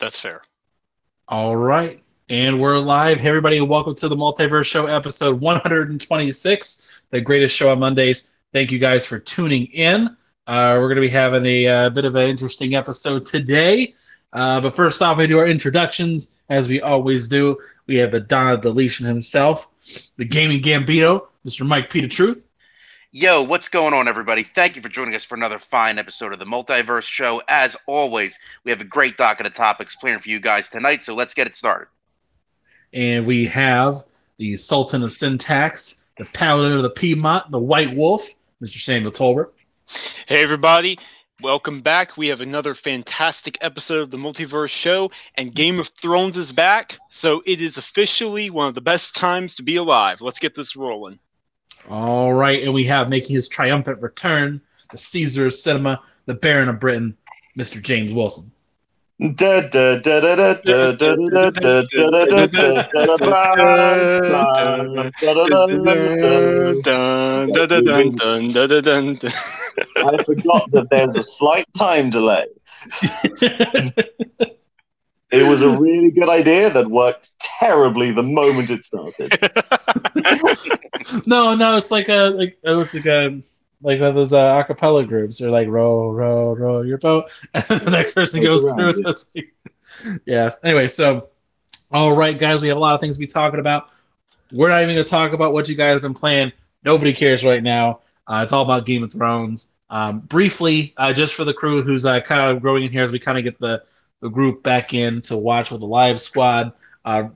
That's fair. All right. And we're live. Hey, everybody, and welcome to the Multiverse Show, episode 126, the greatest show on Mondays. Thank you guys for tuning in. We're going to be having a bit of an interesting episode today. But first off, we do our introductions, as we always do. We have the Don of Deletion himself, the Gaming Gambito, Mr. Mike P. the Truth. Yo, what's going on, everybody? Thank you for joining us for another fine episode of the Multiverse Show. As always, we have a great docket of topics planned for you guys tonight, so let's get it started. And we have the Sultan of Syntax, the Paladin of the Piedmont, the White Wolf, Mr. Samuel Tolbert. Hey, everybody. Welcome back. We have another fantastic episode of the Multiverse Show, and Game of Thrones is back, so it is officially one of the best times to be alive. Let's get this rolling. All right, and we have making his triumphant return, the Caesar of Cinema, the Baron of Britain, Mr. James Wilson. I forgot that there's a slight time delay. It was a really good idea that worked terribly the moment it started. No, it's like one of those a cappella groups, or like row your boat, and the next person goes through. So it's like, yeah. Anyway, so all right, guys, we have a lot of things to be talking about. We're not even going to talk about what you guys have been playing. Nobody cares right now. It's all about Game of Thrones. Briefly, just for the crew who's kind of growing in here as we kind of get the group back in to watch with the live squad.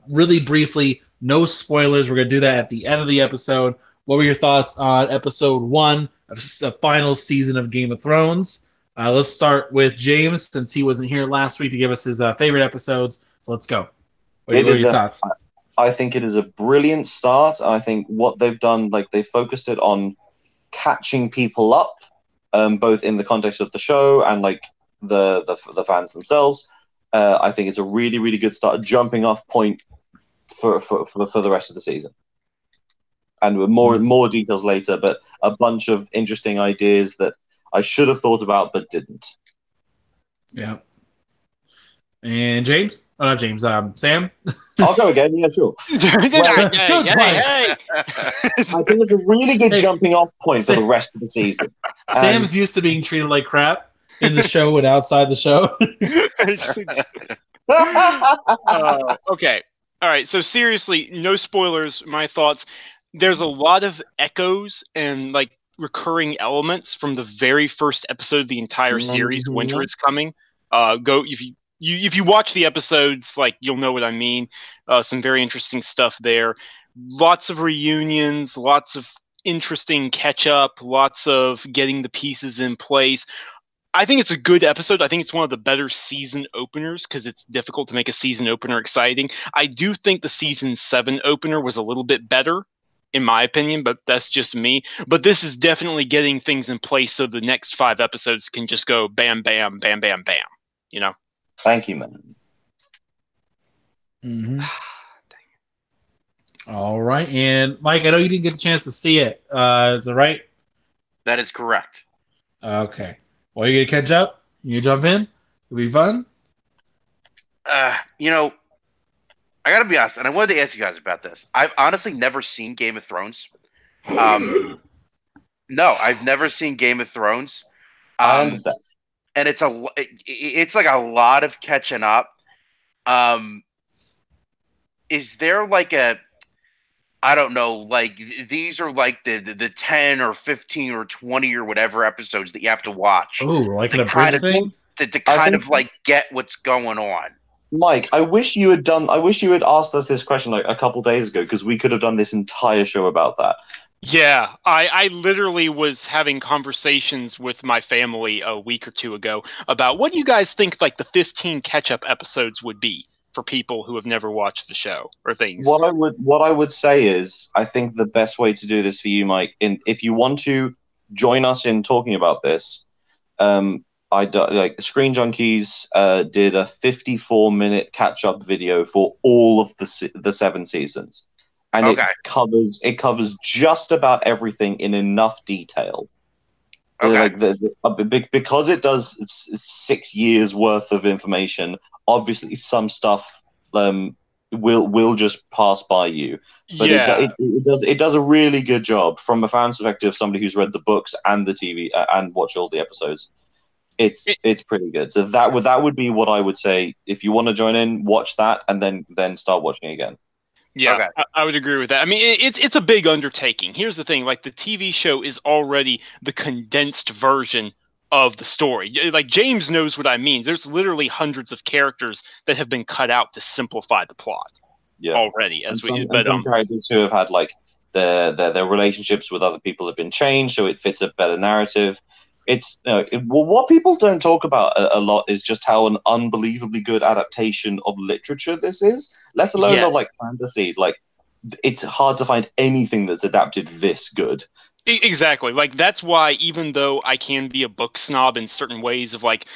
Really briefly, no spoilers. We're going to do that at the end of the episode. What were your thoughts on episode 1 of the final season of Game of Thrones? Let's start with James, since he wasn't here last week to give us his favorite episodes. So let's go. What are your thoughts? I think it is a brilliant start. I think what they've done, like they focused it on catching people up, both in the context of the show and like the fans themselves. I think it's a really, really good start, jumping off point for the rest of the season. And with more details later, but a bunch of interesting ideas that I should have thought about but didn't. Yeah. And James? Oh, not James. Sam? I'll go again. Yeah, sure. Go twice. I think it's a really good jumping off point for the rest of the season. Sam's used to being treated like crap in the show and outside the show. Okay. All right. So seriously, no spoilers. My thoughts. There's a lot of echoes and like recurring elements from the very first episode of the entire series. Winter is Coming. If you watch the episodes, like you'll know what I mean. Some very interesting stuff there. Lots of reunions, lots of interesting catch up, lots of getting the pieces in place. I think it's a good episode. I think it's one of the better season openers because it's difficult to make a season opener exciting. I do think the season 7 opener was a little bit better, in my opinion, but that's just me. But this is definitely getting things in place so the next 5 episodes can just go bam, bam, bam, bam, bam. You know? Thank you, man. Mm-hmm. All right. And Mike, I know you didn't get the chance to see it. Is that right? That is correct. Okay. Well, you gonna catch up? You jump in? It'll be fun? You know, I gotta be honest, and I wanted to ask you guys about this. I've honestly never seen Game of Thrones. No, I've never seen Game of Thrones. I understand. And it's like a lot of catching up. Is there like I don't know, like these are like the 10 or 15 or 20 or whatever episodes that you have to watch. Oh, like an abridged thing? To kind of like get what's going on. Mike, I wish you had asked us this question like a couple days ago, because we could have done this entire show about that. Yeah, I literally was having conversations with my family a week or two ago about what do you guys think like the 15 catch-up episodes would be for people who have never watched the show or things. What I would say is, I think the best way to do this for you, Mike, if you want to join us in talking about this, Screen Junkies did a 54-minute catch-up video for all of the 7 seasons, and it covers just about everything in enough detail Okay. Because it does it's 6 years worth of information. Obviously, some stuff will just pass by you, but Yeah. it does a really good job from a fan's perspective. Somebody who's read the books and the TV and watched all the episodes, it's pretty good. So that would be what I would say. If you want to join in, watch that and then start watching again. Yeah, Okay. I would agree with that. I mean, it's a big undertaking. Here's the thing: like the TV show is already the condensed version of the story. Like James knows what I mean. There's literally hundreds of characters that have been cut out to simplify the plot already. And some characters who have had like their relationships with other people have been changed, so it fits a better narrative. It's what people don't talk about a lot is just how an unbelievably good adaptation of literature this is, let alone of like fantasy. Like it's hard to find anything that's adapted this good. Exactly. Like that's why, even though I can be a book snob in certain ways of like,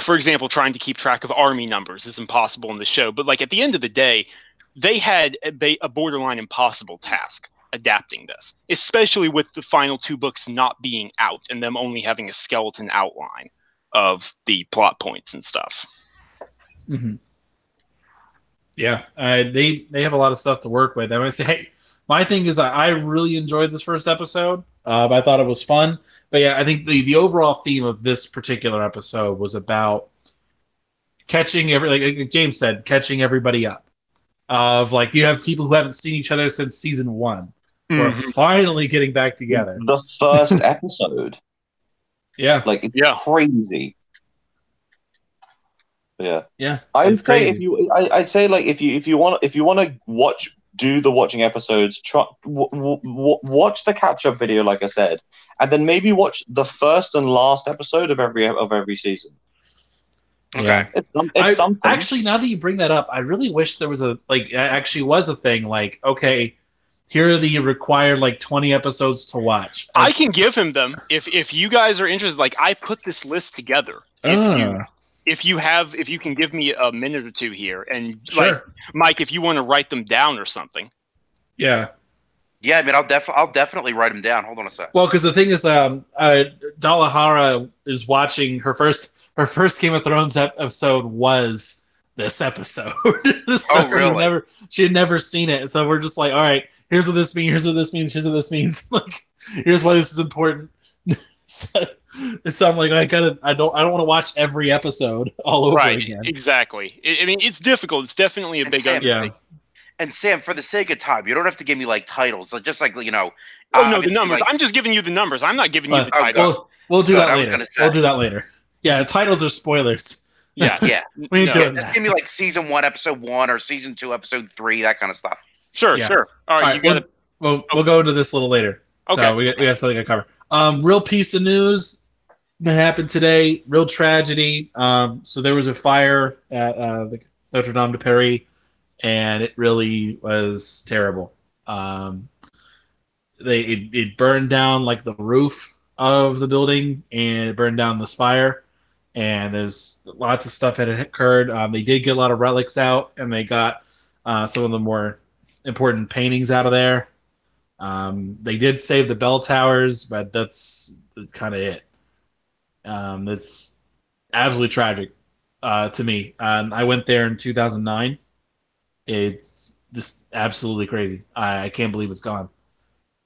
for example, trying to keep track of army numbers is impossible in the show. But like at the end of the day, they had a borderline impossible task adapting this, especially with the final 2 books not being out and them only having a skeleton outline of the plot points and stuff. Mm-hmm. Yeah, they have a lot of stuff to work with. I would say, hey, my thing is I really enjoyed this first episode. I thought it was fun. But yeah, I think the overall theme of this particular episode was about catching like James said, catching everybody up. Of like you have people who haven't seen each other since season 1 who are finally getting back together. It's the first episode. Yeah, like it's crazy. Yeah. I'd say if you want to do the watching episodes, watch the catch up video, like I said, and then maybe watch the first and last episode of every season. Okay. Yeah. It's something. Actually, now that you bring that up, I really wish there was a thing like, okay, here are the required 20 episodes to watch. I can give him them if you guys are interested. Like I put this list together. If you can give me a minute or two here, and sure. Mike, if you want to write them down or something. Yeah. Yeah, I mean, I'll definitely write them down. Hold on a sec. Well, because the thing is, Dalahara is watching her first Game of Thrones episode was this episode. So oh, really? She had never seen it, so we're just like, all right, here's what this means. Here's what this means. Here's what this means. Like, here's why this is important. So I'm like, I don't want to watch every episode all over again. Exactly. I mean, it's difficult. It's definitely a big undertaking. Yeah. And Sam, for the sake of time, you don't have to give me titles. Just Oh no, the numbers. I'm just giving you the numbers. I'm not giving you the titles. We'll do that later. We'll do that later. Yeah, titles are spoilers. Yeah, yeah. We ain't doing just that. give me season 1, episode 1, or season 2, episode 3, that kind of stuff. Sure. All right, we'll go into this a little later. Okay. So we got something to cover. Real piece of news that happened today. Real tragedy. So there was a fire at the Notre Dame de Paris, and it really was terrible. It burned down the roof of the building, and it burned down the spire. And there's lots of stuff that had occurred. They did get a lot of relics out, and they got some of the more important paintings out of there. They did save the bell towers, but that's kind of it. It's absolutely tragic to me. I went there in 2009. It's just absolutely crazy. I can't believe it's gone.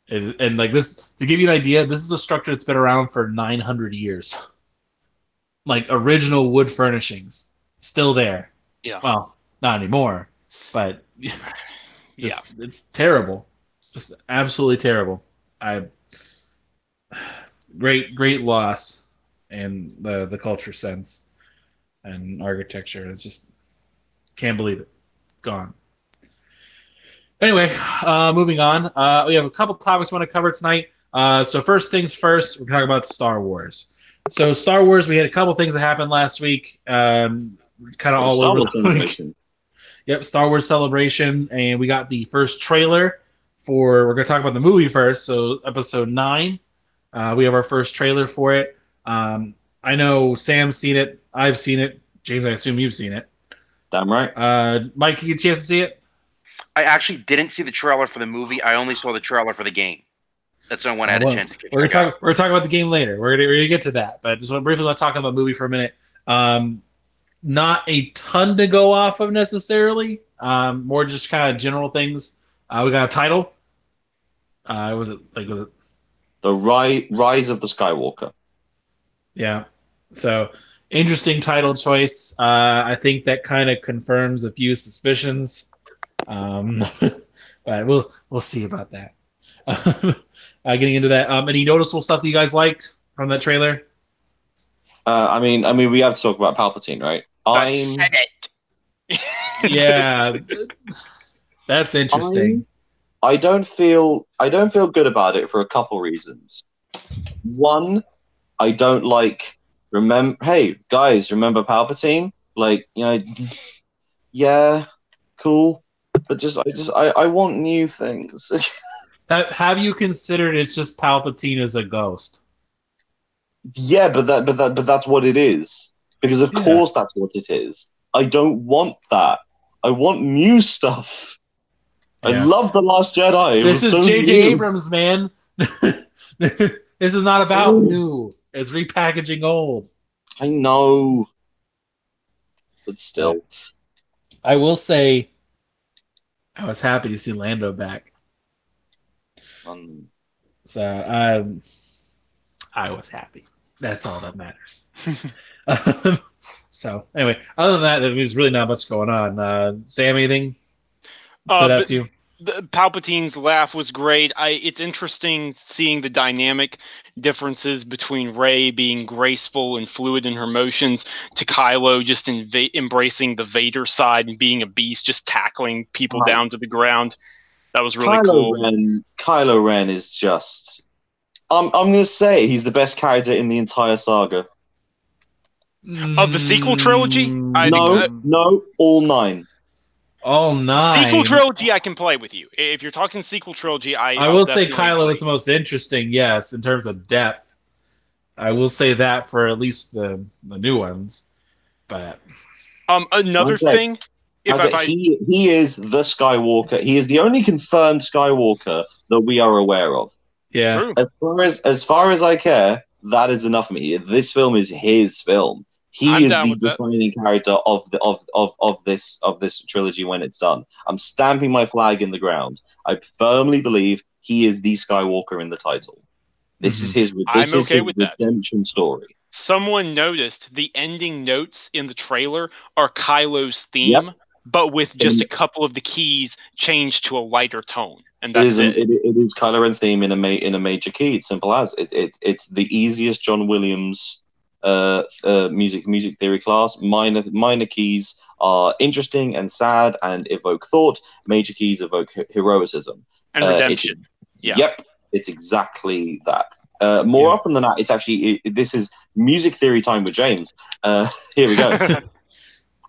And this, to give you an idea, this is a structure that's been around for 900 years. Original wood furnishings, still there. Yeah. Well, not anymore, but it's terrible. Just absolutely terrible. Great loss in the culture sense and architecture. It's just can't believe it. Gone. Anyway, moving on. We have a couple topics we want to cover tonight. So first things first, we're talking about Star Wars. So Star Wars, we had a couple things that happened last week. Kind of all over the week. Yep, Star Wars Celebration, and we got the first trailer for. We're going to talk about the movie first. So Episode 9, we have our first trailer for it. I know Sam's seen it. I've seen it. James, I assume you've seen it. Damn right. Mike, you get a chance to see it? I actually didn't see the trailer for the movie. I only saw the trailer for the game. That's the only one I had a chance to We're gonna talk about the game later. We're gonna get to that, but just briefly want to talk about the movie for a minute. Not a ton to go off of necessarily. More just kind of general things. We got a title. Was it The Rise of the Skywalker? Yeah. So interesting title choice. I think that kind of confirms a few suspicions. But we'll see about that. Getting into that. Any noticeable stuff that you guys liked from that trailer? I mean, we have to talk about Palpatine, right? Yeah, that's interesting. I don't feel good about it for a couple reasons. One, I don't like hey guys, remember Palpatine? Like, yeah, cool. But I want new things. Have you considered it's just Palpatine as a ghost? Yeah, but that's what it is. Because of course that's what it is. I don't want that. I want new stuff. Yeah. I love The Last Jedi. This is J.J. Abrams, man. This is not about new. It's repackaging old. I know. But still. I will say I was happy to see Lando back. So I was happy. That's all that matters. So anyway, other than that, there's really not much going on. Sam, anything stood out to you? Palpatine's laugh was great. It's interesting seeing the dynamic differences between Rey being graceful and fluid in her motions to Kylo just embracing the Vader side and being a beast, just tackling people down to the ground. That was really cool. Kylo Ren is just... I'm going to say he's the best character in the entire saga. Of the sequel trilogy? No, all 9. All 9. Sequel trilogy, I can play with you. If you're talking sequel trilogy, I will say Kylo is the most interesting, yes, in terms of depth. I will say that for at least the new ones. But another thing, he is the Skywalker. He is the only confirmed Skywalker that we are aware of. Yeah. True. As far as I care, that is enough for me. This film is his film. He is the defining character of this trilogy when it's done. I'm stamping my flag in the ground. I firmly believe he is the Skywalker in the title. This is his redemption story. Someone noticed the ending notes in the trailer are Kylo's theme, but with just a couple of the keys changed to a lighter tone. And that's it. It is Kylo Ren's theme in a major key. It's simple as it's the easiest John Williams music theory class. Minor keys are interesting and sad and evoke thought. Major keys evoke heroicism and redemption. Yep, it's exactly that. More often than not, it's actually this is music theory time with James. Here we go.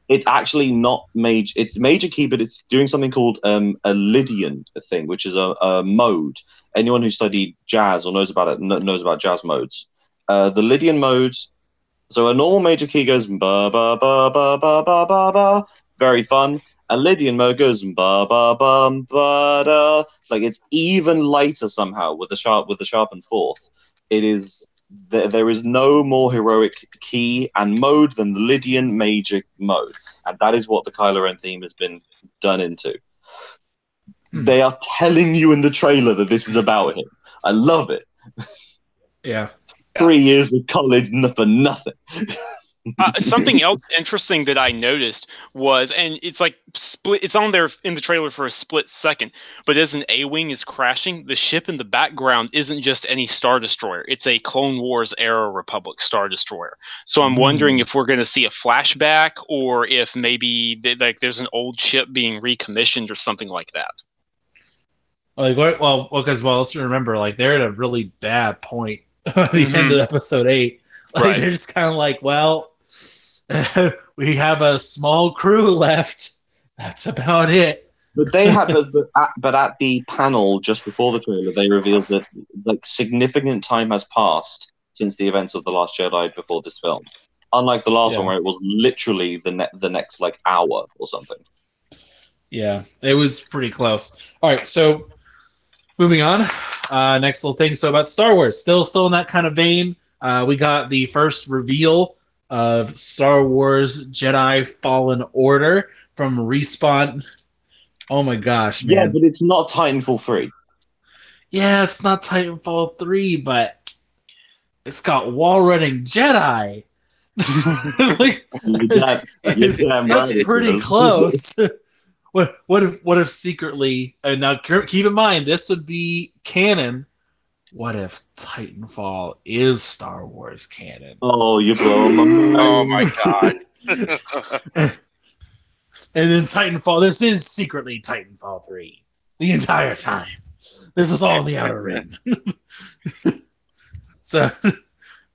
It's actually not major. It's major key, but it's doing something called a Lydian thing, which is a mode. Anyone who studied jazz or knows about it knows about jazz modes. The Lydian mode. So a normal major key goes ba ba ba ba ba ba ba ba, very fun. A Lydian mode goes ba ba ba ba da. Like it's even lighter somehow with the sharpened fourth. It is. There is no more heroic key and mode than the Lydian major mode, and that is what the Kylo Ren theme has been done into. They are telling you in the trailer that this is about him. I love it. Yeah. 3 years of college for nothing. Something else interesting that I noticed was, and it's like split. It's on there in the trailer for a split second, but as an A-wing is crashing, the ship in the background isn't just any Star Destroyer. It's a Clone Wars era Republic Star Destroyer. So I'm wondering if we're going to see a flashback, or if maybe there's an old ship being recommissioned or something like that. Because let's remember, like they're at a really bad point at the end of episode 8. Like they're just kind of like, well, we have a small crew left. That's about it. But they had, but at the panel just before the trailer, they revealed that like significant time has passed since the events of The Last Jedi before this film. Unlike the last one, where it was literally the next like hour or something. Yeah, it was pretty close. All right, so Moving on. Next little thing. So about Star Wars, still in that kind of vein. We got the first reveal of Star Wars Jedi Fallen Order from Respawn. Oh my gosh, man. Yeah, but it's not Titanfall 3. Yeah, it's not Titanfall 3, but it's got wall-running Jedi. That's pretty close. What if secretly, and now keep in mind, this would be canon. What if Titanfall is Star Wars canon? Oh, you're blowing my mind. Oh my god. And then Titanfall, this is secretly Titanfall 3 the entire time. This is all in the Outer Rim. So,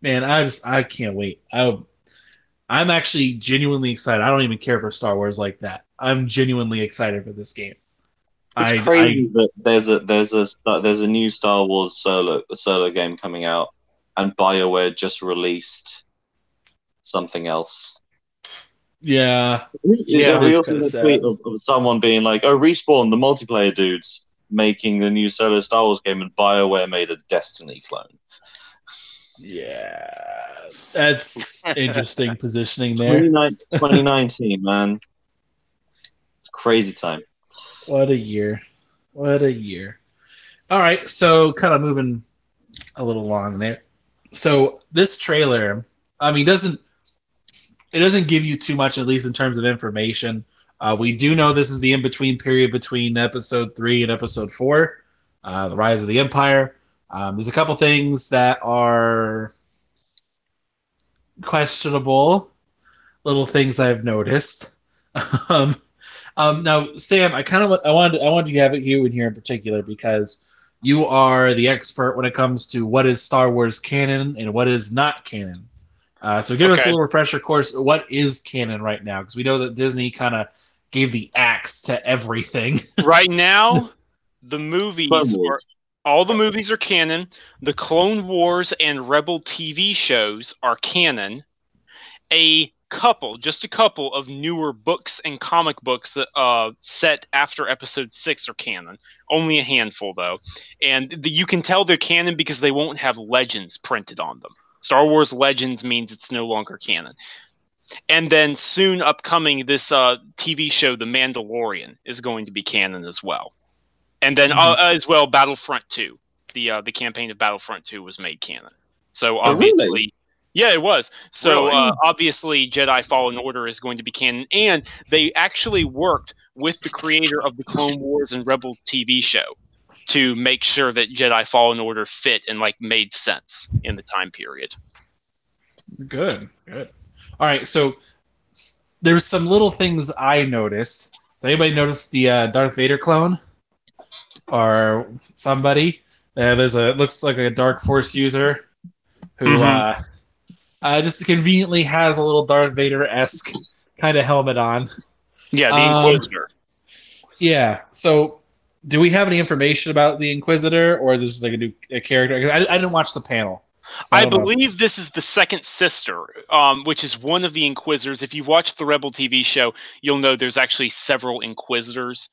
man, I can't wait. I'm actually genuinely excited. I don't even care for Star Wars like that. I'm genuinely excited for this game. It's crazy that there's a new Star Wars solo game coming out, and BioWare just released something else. Yeah. We also had a tweet of someone being like, "Oh, Respawn, the multiplayer dudes, making the new solo Star Wars game, and BioWare made a Destiny clone." Yeah, that's interesting positioning there. 2019, man. Crazy time. What a year. What a year. All right, so kind of moving a little long there. So this trailer, I mean, it doesn't give you too much, at least in terms of information. We do know this is the in-between period between episode 3 and episode 4, the Rise of the Empire. There's a couple things that are questionable, little things I've noticed. Now, Sam, I wanted to have you in here in particular because you are the expert when it comes to what is Star Wars canon and what is not canon. So give us a little refresher course. What is canon right now? Because we know that Disney kind of gave the axe to everything. Right now, the movies all the movies are canon. The Clone Wars and Rebel TV shows are canon. Just a couple of newer books and comic books that set after episode 6 are canon. Only a handful, though. And you can tell they're canon because they won't have legends printed on them. Star Wars Legends means it's no longer canon. And then soon upcoming, this TV show, The Mandalorian, is going to be canon as well. And then as well, Battlefront 2. The campaign of Battlefront 2 was made canon. So obviously... Really? Yeah, it was. So Really? obviously Jedi Fallen Order is going to be canon. And they actually worked with the creator of the Clone Wars and Rebels TV show to make sure that Jedi Fallen Order fit and made sense in the time period. Good. All right, so there's some little things I noticed. So anybody notice the Darth Vader clone? Or somebody? Looks like a Dark Force user who just conveniently has a little Darth Vader-esque kind of helmet on. Yeah, the Inquisitor. Yeah, so do we have any information about the Inquisitor, or is this just like a character? Because I didn't watch the panel. So I believe this is the second sister, which is one of the Inquisitors. If you watch the Rebel TV show, you'll know there's actually several Inquisitors.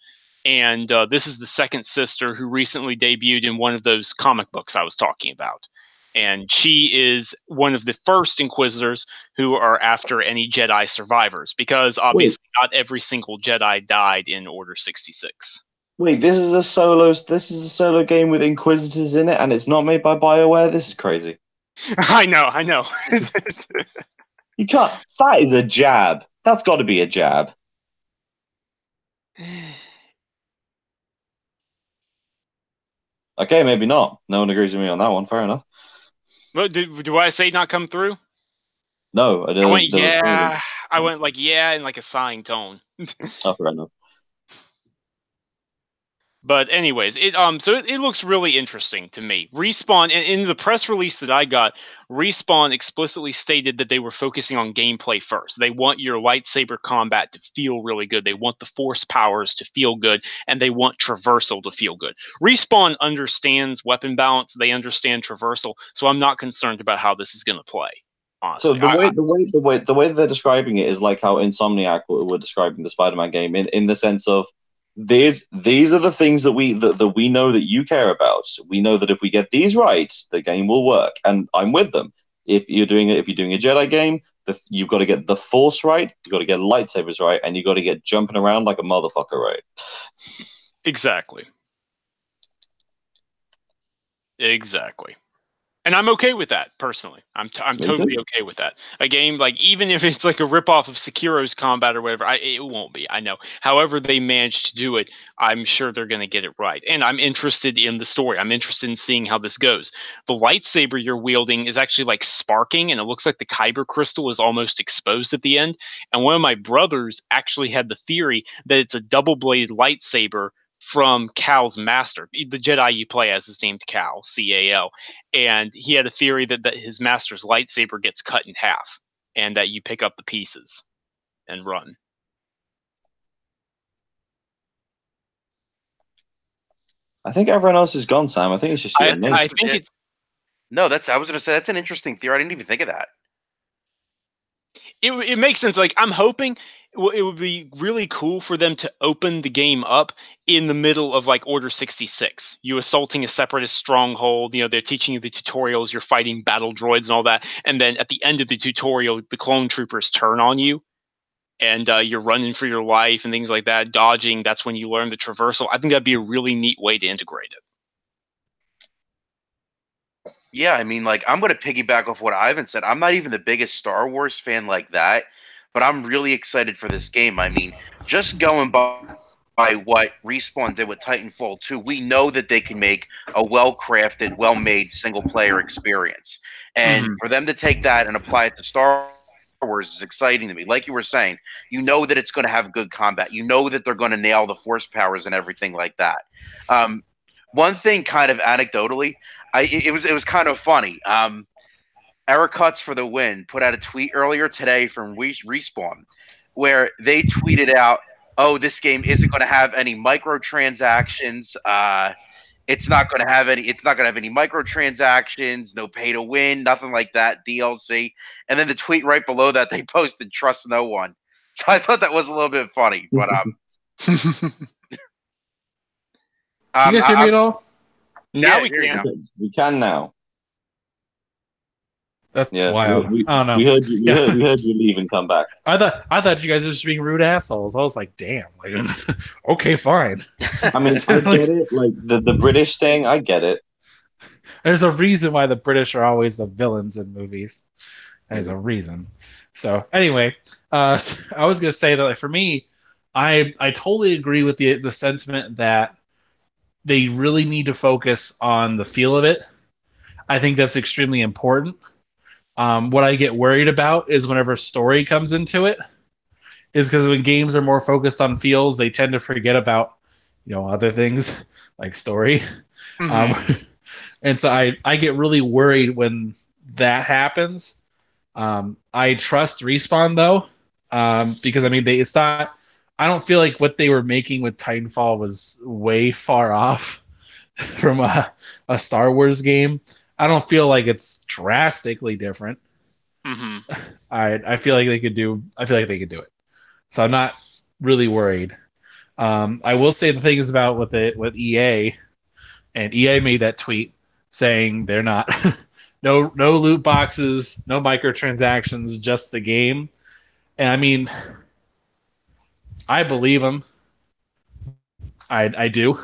And this is the second sister who recently debuted in one of those comic books I was talking about. And she is one of the first Inquisitors who are after any Jedi survivors, because obviously not every single Jedi died in Order 66. Wait, this is a solo game with Inquisitors in it, and it's not made by BioWare? This is crazy. I know. You can't... That is a jab. That's got to be a jab. Okay, maybe not. No one agrees with me on that one. Fair enough. Well, do I say not come through? No, I didn't. I went, yeah. I went yeah in a sighing tone. Oh, fair enough. But anyways, it looks really interesting to me. Respawn, in the press release that I got, Respawn explicitly stated that they were focusing on gameplay first. They want your lightsaber combat to feel really good. They want the force powers to feel good, and they want traversal to feel good. Respawn understands weapon balance. They understand traversal, so I'm not concerned about how this is going to play. Honestly. So the way they're describing it is like how Insomniac were describing the Spider-Man game in the sense of these are the things that we know that you care about. We know that if we get these right, the game will work, and I'm with them. If you're doing a Jedi game, you've got to get the Force right, you've got to get lightsabers right, and you've got to get jumping around like a motherfucker right. Exactly. And I'm okay with that, personally. I'm totally okay with that. A game, like, even if it's like a ripoff of Sekiro's combat or whatever, it won't be, I know. However they manage to do it, I'm sure they're going to get it right. And I'm interested in the story. I'm interested in seeing how this goes. The lightsaber you're wielding is actually, like, sparking, and it looks like the kyber crystal is almost exposed at the end. And one of my brothers actually had the theory that it's a double-bladed lightsaber from Cal's master. The Jedi you play as is named Cal, Cal, and he had a theory that his master's lightsaber gets cut in half, and that you pick up the pieces and run. I think everyone else is gone, Sam. I think it's just you and me. I think it. No, I was going to say that's an interesting theory. I didn't even think of that. It makes sense. Like, I'm hoping it would be really cool for them to open the game up in the middle of, like, Order 66. You assaulting a separatist stronghold. You know, they're teaching you the tutorials. You're fighting battle droids and all that. And then at the end of the tutorial, the clone troopers turn on you, and you're running for your life and things like that, dodging. That's when you learn the traversal. I think that'd be a really neat way to integrate it. Yeah, I mean, like, I'm going to piggyback off what Ivan said. I'm not even the biggest Star Wars fan like that, but I'm really excited for this game. I mean, just going by what Respawn did with Titanfall 2, we know that they can make a well-crafted, well-made single-player experience. And for them to take that and apply it to Star Wars is exciting to me. Like you were saying, you know that it's going to have good combat. You know that they're going to nail the force powers and everything like that. One thing, kind of anecdotally, it was kind of funny. Eric Cuts for the Win put out a tweet earlier today from Respawn, where they tweeted out, "Oh, this game isn't going to have any microtransactions. It's not going to have any. It's not going to have any microtransactions. No pay to win. Nothing like that. DLC." And then the tweet right below that, they posted "Trust no one." So I thought that was a little bit funny, but you guys hear me at all? Now yeah, we can. We can now. That's wild. I don't know. We heard you leave and come back. I thought you guys were just being rude assholes. I was like, damn. Like, okay, fine. I mean, I get it. Like the British thing, I get it. There's a reason why the British are always the villains in movies. There's a reason. So anyway, I was gonna say that, like, for me, I totally agree with the sentiment that they really need to focus on the feel of it. I think that's extremely important. What I get worried about is whenever story comes into it, is because when games are more focused on feels, they tend to forget about, other things like story. And so I get really worried when that happens. I trust Respawn though, because I mean it's not. I don't feel like what they were making with Titanfall was way far off from a Star Wars game. I don't feel like it's drastically different. I feel like they could do. I feel like they could do it. So I'm not really worried. I will say the thing is about with EA, and EA made that tweet saying they're not no loot boxes, no microtransactions, just the game. And I mean, I believe them. I do.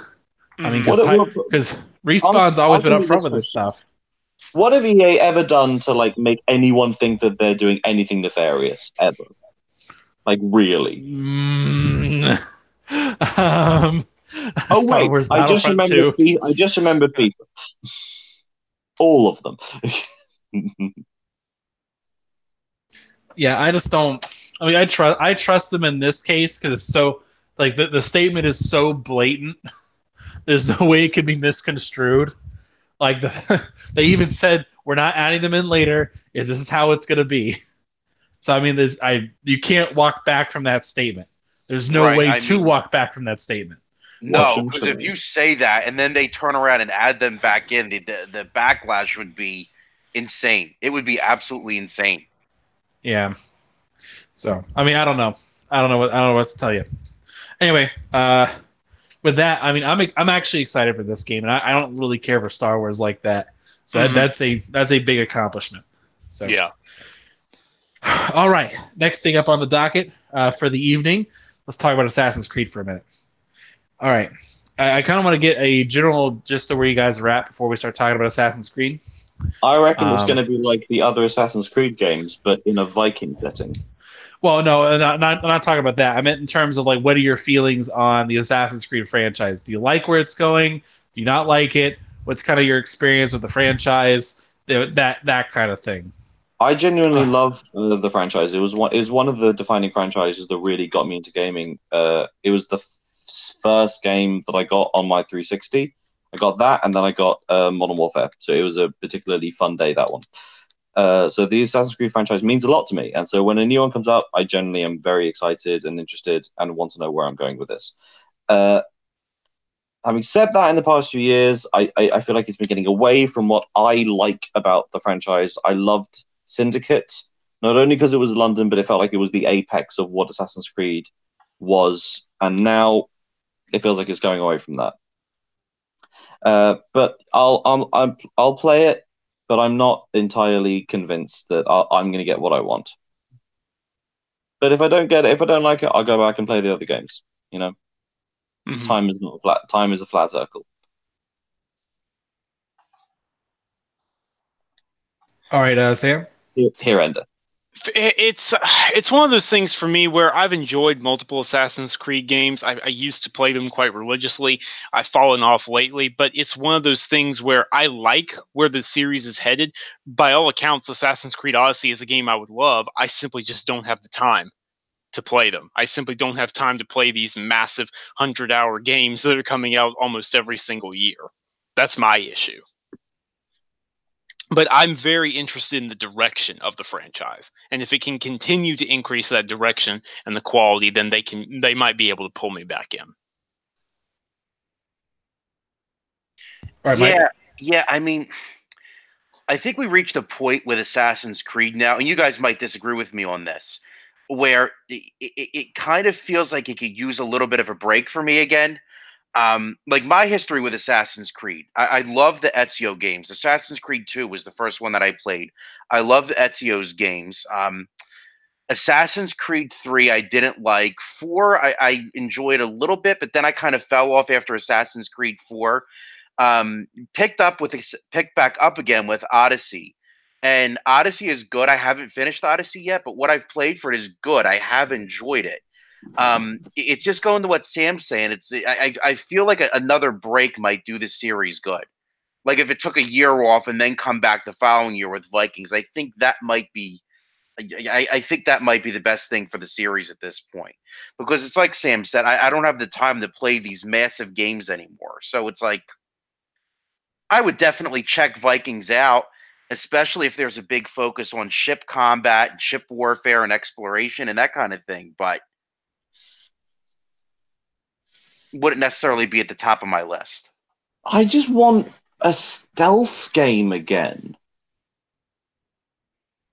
I mean, because Respawn's always been upfront with this stuff. What have EA ever done to make anyone think that they're doing anything nefarious ever? Like, really? Star Wars I just remembered FIFA. All of them. Yeah, I just don't. I mean, I trust them in this case because it's so the statement is so blatant. There's no way it can be misconstrued. Like they even said, we're not adding them in later. This is how it's going to be. So I mean, you can't walk back from that statement. There's no way to walk back from that statement. No, because if you say that and then they turn around and add them back in, the backlash would be insane. It would be absolutely insane. Yeah. So I mean, I don't know what to tell you. Anyway, with that, I mean, I'm actually excited for this game, and I don't really care for Star Wars like that. So that's a big accomplishment. So Yeah. All right, next thing up on the docket for the evening, let's talk about Assassin's Creed for a minute. All right, I kind of want to get a general gist of where you guys are at before we start talking about Assassin's Creed. I reckon it's going to be like the other Assassin's Creed games, but in a Viking setting. Well, no, I'm not talking about that. I meant in terms of like, what are your feelings on the Assassin's Creed franchise? Do you like where it's going? Do you not like it? What's kind of your experience with the franchise? That kind of thing. I genuinely love the franchise. It was one of the defining franchises that really got me into gaming. It was the first game that I got on my 360. I got that, and then I got Modern Warfare. So it was a particularly fun day, that one. So the Assassin's Creed franchise means a lot to me. And so when a new one comes out, I generally am very excited and interested and want to know where I'm going with this. Having said that, in the past few years, I feel like it's been getting away from what I like about the franchise. I loved Syndicate, not only because it was London, but it felt like it was the apex of what Assassin's Creed was. And now it feels like it's going away from that. But I'll play it, but I'm not entirely convinced that I'm going to get what I want. But if I don't get it, if I don't like it, I'll go back and play the other games. You know, time is not flat. Time is a flat circle. All right, Sam. Here, Ender. It's one of those things for me where I've enjoyed multiple Assassin's Creed games. I used to play them quite religiously. I've fallen off lately, but it's one of those things where I like where the series is headed. By all accounts, Assassin's Creed Odyssey is a game I would love. I simply just don't have the time to play them. I simply don't have time to play these massive 100-hour games that are coming out almost every single year. That's my issue. But I'm very interested in the direction of the franchise, and if it can continue to increase that direction and the quality, then they might be able to pull me back in. All right, Mike. Yeah. I mean, I think we reached a point with Assassin's Creed now, and you guys might disagree with me on this, where it kind of feels like it could use a little bit of a break for me again. Like my history with Assassin's Creed, I love the Ezio games. Assassin's Creed 2 was the first one that I played. I love Ezio's games. Assassin's Creed 3 I didn't like. 4 I enjoyed a little bit, but then I kind of fell off after Assassin's Creed 4. Picked back up again with Odyssey. And Odyssey is good. I haven't finished Odyssey yet, but what I've played for it is good. I have enjoyed it. It's just going to what Sam's saying. I feel like another break might do the series good. Like if it took a year off and then come back the following year with Vikings, I think that might be. I think that might be the best thing for the series at this point, because it's like Sam said, I don't have the time to play these massive games anymore. So it's like I would definitely check Vikings out, especially if there's a big focus on ship combat, ship warfare, and exploration and that kind of thing. But wouldn't necessarily be at the top of my list. I just want a stealth game again.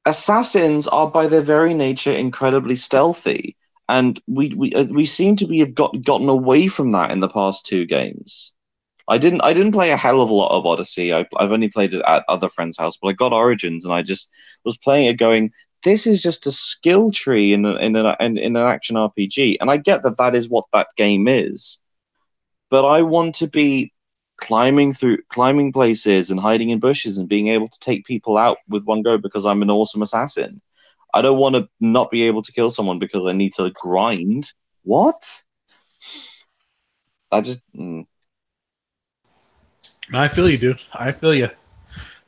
Assassins are by their very nature incredibly stealthy, and we seem to have gotten away from that in the past two games. I didn't play a hell of a lot of Odyssey. I've only played it at other friends' house, but I got Origins, and I just was playing it going, this is just a skill tree in an action RPG, and I get that is what that game is. But I want to be climbing places and hiding in bushes and being able to take people out with one go because I'm an awesome assassin. I don't want to not be able to kill someone because I need to grind. What? I just... I feel you, dude. I feel you.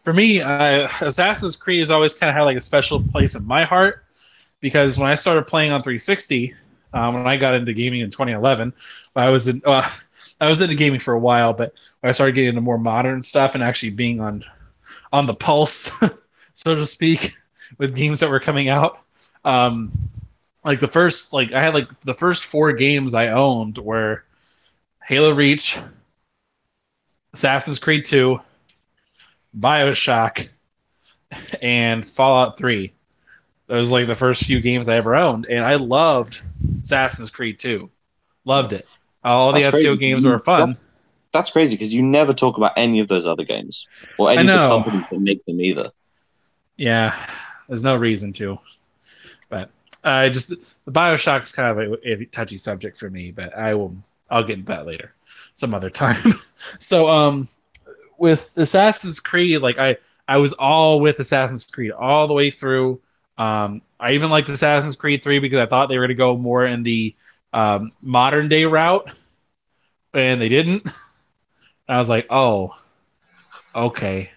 For me, Assassin's Creed has always kind of had like a special place in my heart because when I started playing on 360, when I got into gaming in 2011, I was into gaming for a while, but when I started getting into more modern stuff and actually being on the pulse, so to speak, with games that were coming out, like the first, like I had like the first 4 games I owned were Halo Reach, Assassin's Creed 2, BioShock, and Fallout 3. That was like the first few games I ever owned, and I loved Assassin's Creed 2. Loved it. All the That's Ezio crazy. games were fun. That's crazy because you never talk about any of those other games or any of the companies that make them either. Yeah, there's no reason to. But just the BioShock's kind of a touchy subject for me, but I'll get into that later, some other time. So with Assassin's Creed, like I was all with Assassin's Creed all the way through. I even liked Assassin's Creed 3 because I thought they were going to go more in the modern day route, and they didn't. I was like, oh, okay.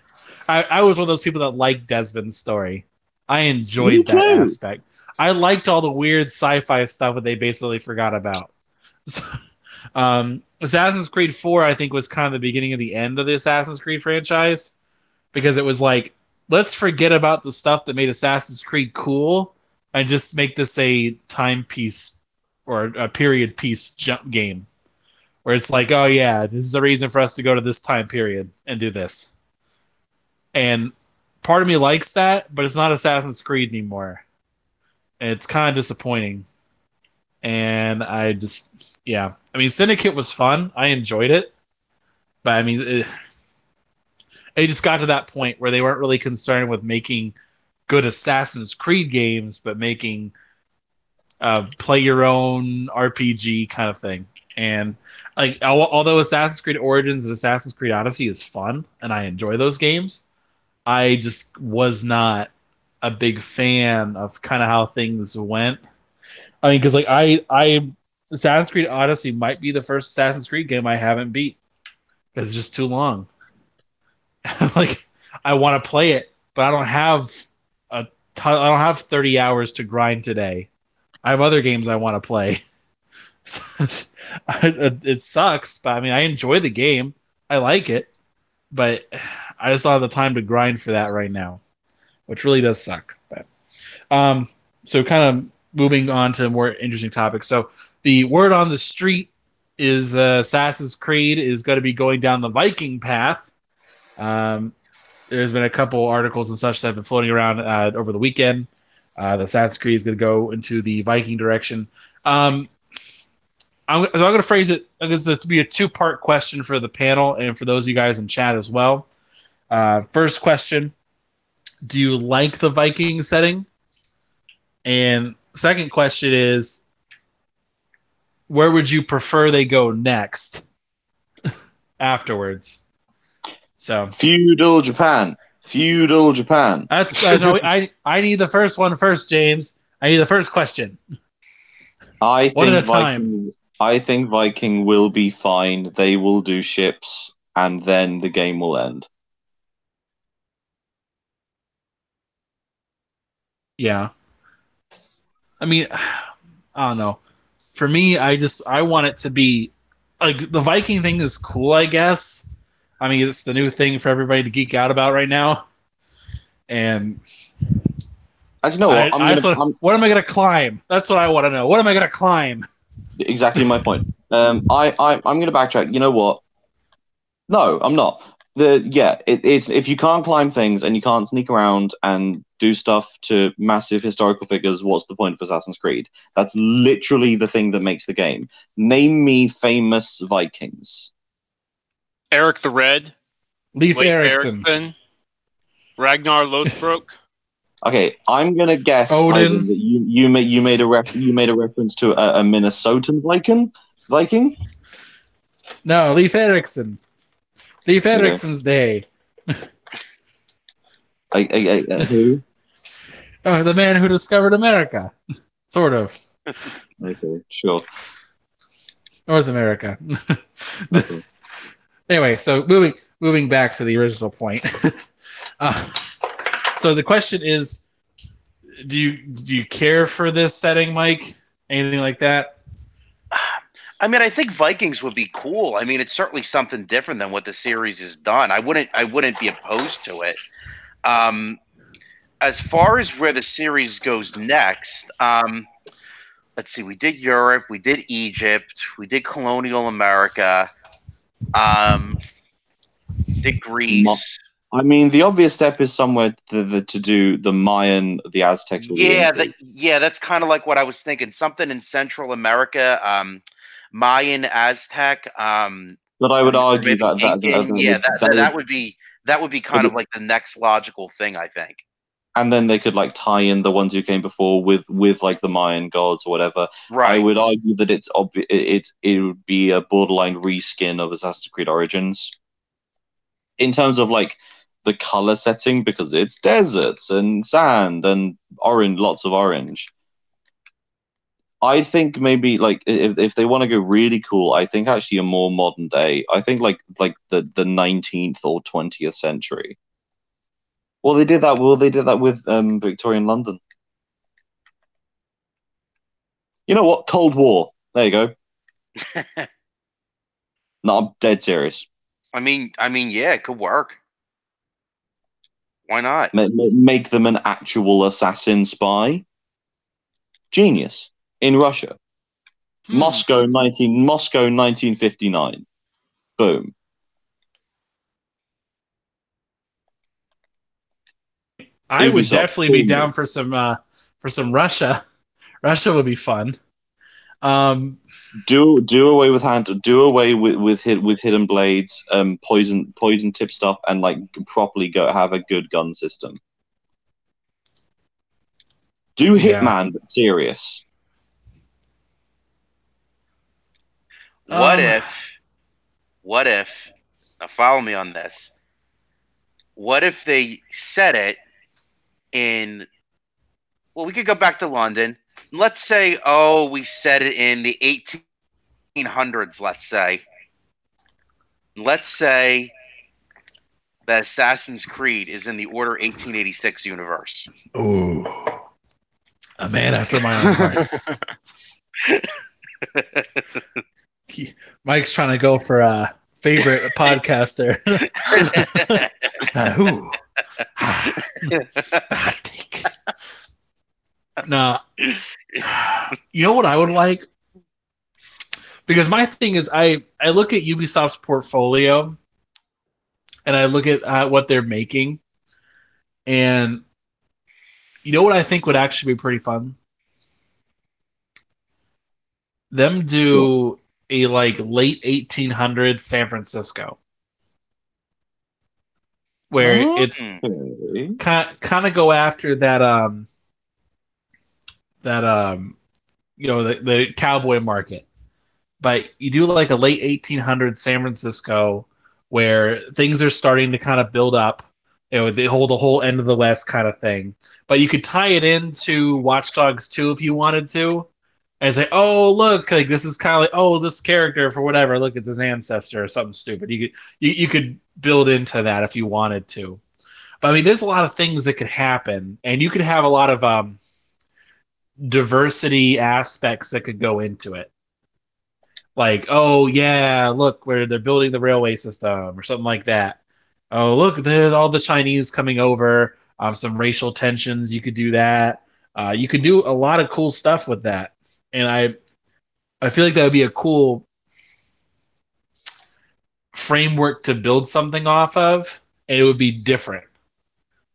I was one of those people that liked Desmond's story. I enjoyed that aspect. I liked all the weird sci-fi stuff that they basically forgot about. Assassin's Creed 4, I think, was kind of the beginning of the end of the Assassin's Creed franchise, because it was like, let's forget about the stuff that made Assassin's Creed cool and just make this a timepiece or a period piece jump game, where it's like, oh yeah, this is a reason for us to go to this time period and do this. And part of me likes that, but it's not Assassin's Creed anymore. And it's kind of disappointing. And I just, yeah. I mean, Syndicate was fun. I enjoyed it. But I mean, it just got to that point where they weren't really concerned with making good Assassin's Creed games, but making play your own RPG kind of thing. And like, although Assassin's Creed Origins and Assassin's Creed Odyssey is fun, and I enjoy those games, I just was not a big fan of kind of how things went. I mean, because like Assassin's Creed Odyssey might be the first Assassin's Creed game I haven't beat because it's just too long. Like, I want to play it, but I don't have I don't have 30 hours to grind today. I have other games I want to play. It sucks, but I mean, I enjoy the game. I like it, but I just don't have the time to grind for that right now, which really does suck. But so kind of moving on to a more interesting topic. So the word on the street is Assassin's Creed is going to be going down the Viking path. There's been a couple articles and such that have been floating around over the weekend. The Assassin's Creed is going to go into the Viking direction. I'm going to phrase it. It's going to be a two-part question for the panel and for those of you guys in chat as well. First question: do you like the Viking setting? And second question is, where would you prefer they go next afterwards? So feudal Japan. That's no. I need the first one first, James. I need the first question. One at a time. I think Viking will be fine. They will do ships, and then the game will end. Yeah. I mean, I don't know. For me, I want it to be like the Viking thing is cool, I guess. I mean, it's the new thing for everybody to geek out about right now. And I just know what what am I going to climb? That's what I want to know. What am I going to climb? Exactly my point. I'm going to backtrack. You know what? No, I'm not. It's if you can't climb things and you can't sneak around and do stuff to massive historical figures, what's the point of Assassin's Creed? That's literally the thing that makes the game. Name me famous Vikings. Eric the Red, Leif Erikson, Ragnar Lothbrok. Okay, I'm gonna guess Odin. That you made a reference to a Minnesotan Viking. No, Leif Erikson. Leif Erikson's day. Who? The man who discovered America. Sort of. Okay, sure. North America. Okay. Anyway, so moving back to the original point. So the question is, do you care for this setting, Mike? Anything like that? I mean, I think Vikings would be cool. I mean, it's certainly something different than what the series has done. I wouldn't be opposed to it. As far as where the series goes next, let's see. We did Europe, we did Egypt, we did colonial America, did Greece. I mean, the obvious step is somewhere to do the Mayan, the Aztecs. Yeah, that's kind of like what I was thinking. Something in Central America. Mayan, Aztec. But I would Or argue maybe that Incan. Yeah, that would be kind would- of like the next logical thing, I think. and then they could like tie in the ones who came before with like the Mayan gods or whatever. Right. I would argue that it would be a borderline reskin of Assassin's Creed Origins in terms of like the color setting, because it's deserts and sand and orange, lots of orange. I think maybe like if they want to go really cool, I think actually a more modern day. I think like the 19th or 20th century. Well, they did that. Well, they did that with Victorian London. You know what? Cold War. There you go. No, I'm dead serious. I mean, yeah, it could work. Why not? Make them an actual assassin spy. Genius. In Russia. Moscow 1959. Boom. I would Ubisoft. definitely be down for some Russia. Russia would be fun. Do away with hidden blades, poison tip stuff, and like properly have a good gun system. Do Hitman, but serious. What if? Now follow me on this. What if they set it in? Well, we could go back to London. Let's say, we set it in the 1800s. Let's say that Assassin's Creed is in the Order 1886 universe. Ooh, a man after my own heart. Mike's trying to go for a favorite podcaster. Ooh, bad take. Nah, you know what I would like? Because my thing is, I look at Ubisoft's portfolio, and I look at what they're making, and you know what I think would actually be pretty fun? Them do a like late 1800s San Francisco, where it's kind of go after that the cowboy market, but you do like a late 1800s San Francisco where things are starting to kind of build up. They hold the whole end of the West kind of thing, but you could tie it into Watch Dogs 2 if you wanted to, and say, oh look, like this is kind of like, oh, this character for whatever, look, it's his ancestor or something stupid. You could build into that if you wanted to, but I mean, there's a lot of things that could happen, and you could have a lot of diversity aspects that could go into it. Like, oh yeah, look, where they're building the railway system or something like that. Oh, look, there's all the Chinese coming over. Some racial tensions. You could do that. You could do a lot of cool stuff with that, and I feel like that would be a cool framework to build something off of, and it would be different,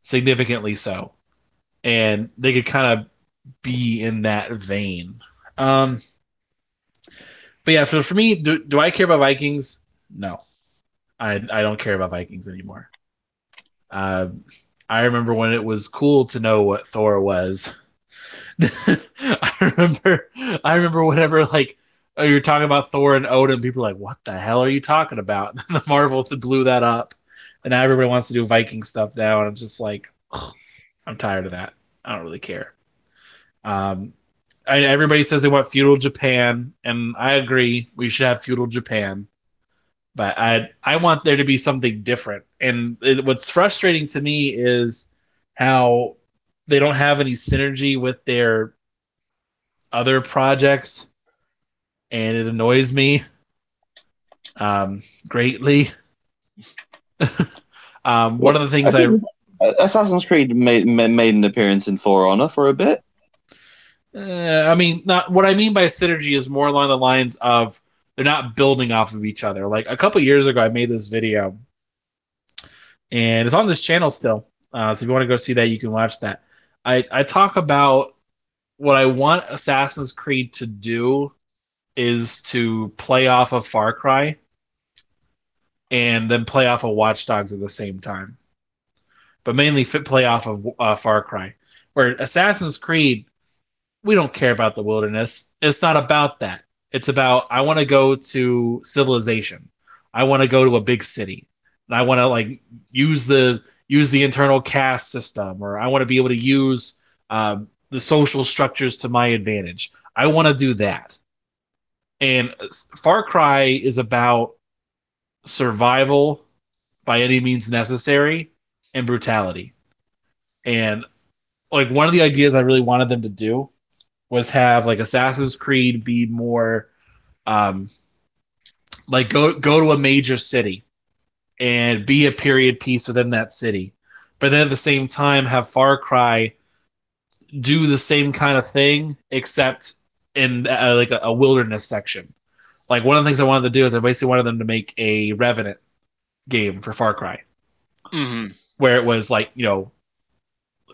significantly so, and they could kind of be in that vein. But yeah, for me, do I care about Vikings? No, I don't care about Vikings anymore. I remember when it was cool to know what Thor was. I remember whenever like you're talking about Thor and Odin, people are like, "What the hell are you talking about?" The Marvel blew that up, and now everybody wants to do Viking stuff now, and I'm just like, I'm tired of that. I don't really care. Everybody says they want feudal Japan, and I agree. We should have feudal Japan, but I want there to be something different. And what's frustrating to me is how they don't have any synergy with their other projects, and it annoys me greatly. One of the things Assassin's Creed made an appearance in For Honor for a bit. I mean, not what I mean by synergy is more along the lines of they're not building off of each other. Like a couple years ago, I made this video, and it's on this channel still. So if you want to go see that, you can watch that. I talk about what I want Assassin's Creed to do is to play off of Far Cry and then play off of Watch Dogs at the same time, but mainly play off of Far Cry. Where Assassin's Creed, we don't care about the wilderness. It's not about that. It's about I want to go to civilization. I want to go to a big city, and I want to like use the internal caste system, or I want to be able to use the social structures to my advantage. I want to do that. And Far Cry is about survival by any means necessary and brutality. And like one of the ideas I really wanted them to do was have like Assassin's Creed be more like go to a major city and be a period piece within that city. But then at the same time have Far Cry do the same kind of thing except in like a wilderness section. Like one of the things I wanted to do is I basically wanted them to make a Revenant game for Far Cry. Mm-hmm. Where it was like, you know,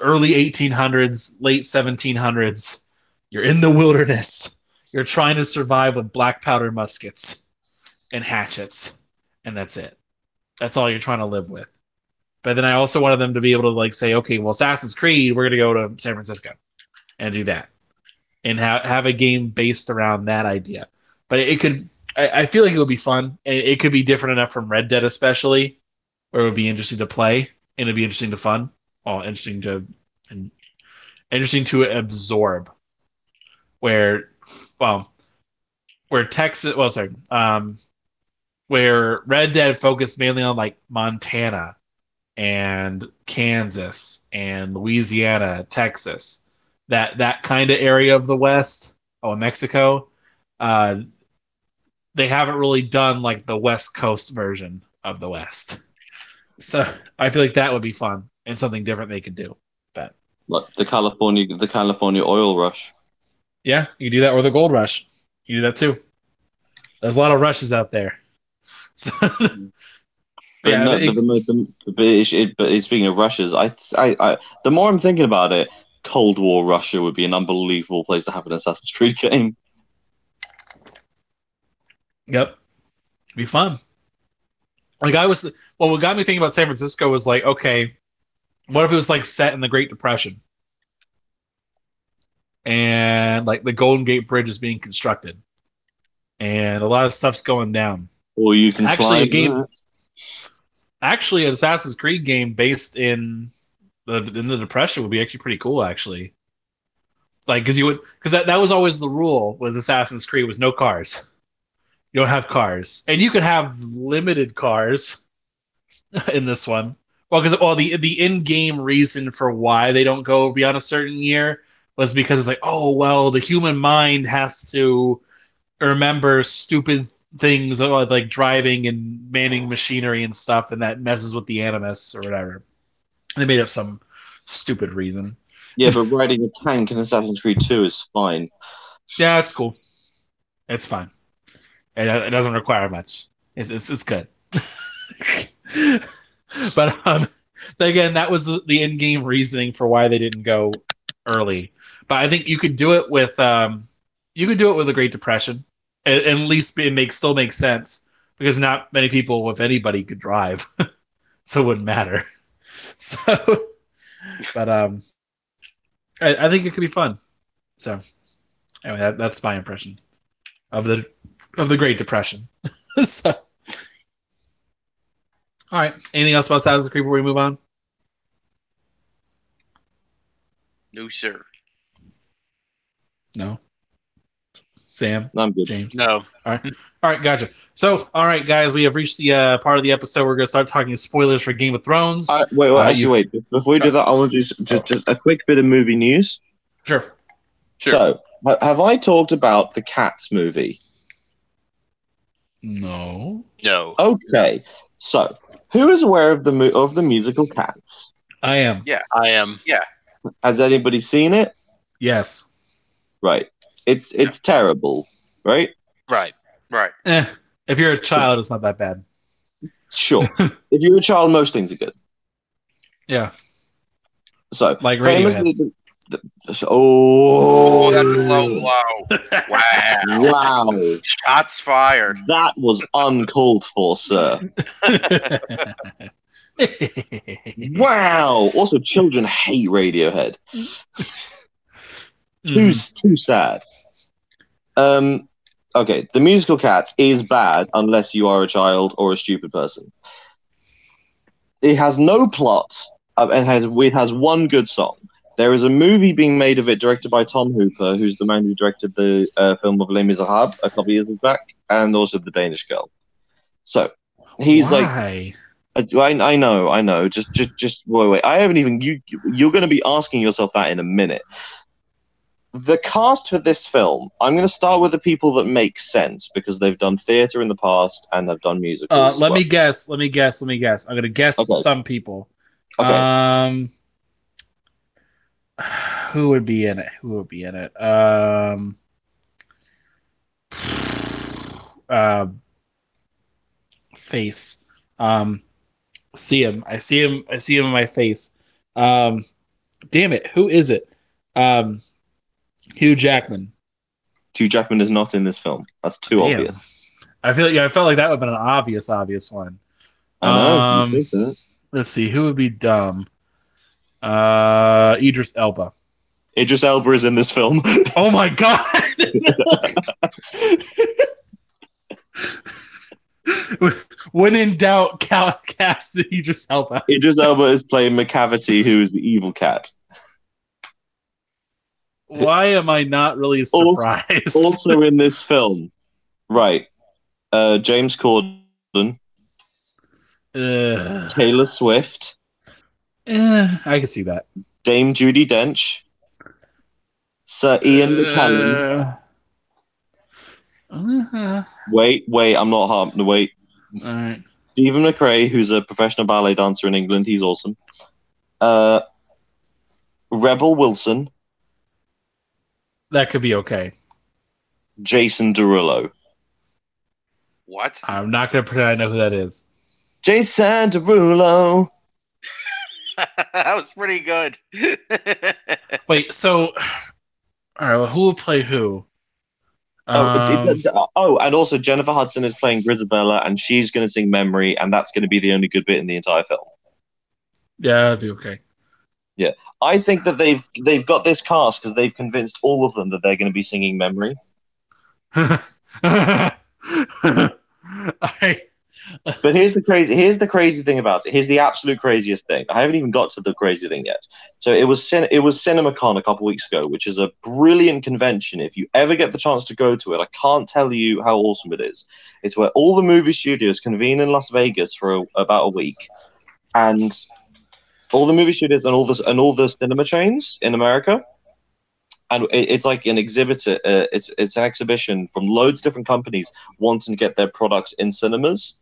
early 1800s, late 1700s. You're in the wilderness. You're trying to survive with black powder muskets and hatchets, and that's it. That's all you're trying to live with. But then I also wanted them to be able to like say, okay, well, Assassin's Creed, we're going to go to San Francisco and do that, and have a game based around that idea. But it could, I feel like it would be fun. It could be different enough from Red Dead, especially, where it would be interesting to play and it'd be interesting to fun. Oh, interesting to absorb. Where Texas, well, sorry, where Red Dead focused mainly on like Montana and Kansas and Louisiana, Texas, that kind of area of the West. Oh, Mexico. They haven't really done like the West Coast version of the West, so I feel like that would be fun and something different they could do. But like the California oil rush. Yeah, you do that, or the gold rush. You do that too. There's a lot of rushes out there. So, But yeah, speaking of rushes, I the more I'm thinking about it, Cold War Russia would be an unbelievable place to have an Assassin's Creed game. Yep, be fun. Like what got me thinking about San Francisco was like, okay, what if it was like set in the Great Depression, and like the Golden Gate Bridge is being constructed, and a lot of stuff's going down. Or you can actually an Assassin's Creed game based in the Depression would be actually pretty cool. Actually, like because that was always the rule with Assassin's Creed was no cars. You don't have cars, and you could have limited cars in this one. Well, because the in-game reason for why they don't go beyond a certain year was because it's like, oh well, the human mind has to remember stupid things like driving and manning machinery and stuff, and that messes with the animus or whatever. They made up some stupid reason. Yeah, but riding a tank in Assassin's Creed 2 is fine. Yeah, it's cool. It's fine. It doesn't require much. It's good. But again, that was the in-game reasoning for why they didn't go early. But I think you could do it with the Great Depression. At least it still makes sense because not many people, if anybody, could drive, so it wouldn't matter. So, but I think it could be fun. So anyway, that's my impression of the Great Depression. So, all right. Anything else about Assassin's Creed before we move on? No, sir. No. Sam? I'm good. James? No. All right, gotcha. So, all right, guys, we have reached the part of the episode where we're going to start talking spoilers for Game of Thrones. Wait. Before we do that, I want to just a quick bit of movie news. Sure. So, have I talked about the Cats movie? No. Okay. So, who is aware of the musical Cats? I am. Yeah, I am. Yeah. Has anybody seen it? Yes. Right. It's terrible, right? Right. If you're a child, it's not that bad. Sure. If you're a child, most things are good. Yeah. So Like famously, Oh, that's a low blow. Wow. Wow. Shots fired. That was uncalled for, sir. Wow. Also, children hate Radiohead. Too sad. Okay, the musical Cats is bad unless you are a child or a stupid person. It has no plot. It has one good song. There is a movie being made of it, directed by Tom Hooper, who's the man who directed the film of Les Miserables a couple of years back, and also The Danish Girl. So he's Why? I know. Just wait. I haven't even. You're going to be asking yourself that in a minute. The cast for this film, I'm going to start with the people that make sense because they've done theater in the past and have done musicals. Let me guess. I'm going to guess some people. Okay. Who would be in it? Face. See him. I see him in my face. Damn it. Who is it? Hugh Jackman. Hugh Jackman is not in this film. That's too obvious. I felt like that would have been an obvious one. I know. Let's see. Who would be dumb? Idris Elba. Idris Elba is in this film. Oh my god! When in doubt, cast Idris Elba. Idris Elba is playing McCavity, who is the evil cat. Why am I not really surprised? Also in this film, right? James Corden, Taylor Swift. I can see that. Dame Judi Dench, Sir Ian McKellen. Wait, I'm not harmed. Wait. All right. Stephen McRae, who's a professional ballet dancer in England, he's awesome. Rebel Wilson. That could be okay. Jason Derulo. What? I'm not going to pretend I know who that is. Jason Derulo. That was pretty good. Wait, so... All right, well, who will play who? And also Jennifer Hudson is playing Grisabella, and she's going to sing Memory, and that's going to be the only good bit in the entire film. Yeah, that'd be okay. Yeah, I think that they've got this cast because they've convinced all of them that they're going to be singing Memory. But here's the crazy thing about it. Here's the absolute craziest thing. I haven't even got to the crazy thing yet. So it was CinemaCon a couple weeks ago, which is a brilliant convention. If you ever get the chance to go to it, I can't tell you how awesome it is. It's where all the movie studios convene in Las Vegas for about a week, and all the movie studios and all the cinema chains in America. And it's like an exhibit. It's an exhibition from loads of different companies wanting to get their products in cinemas.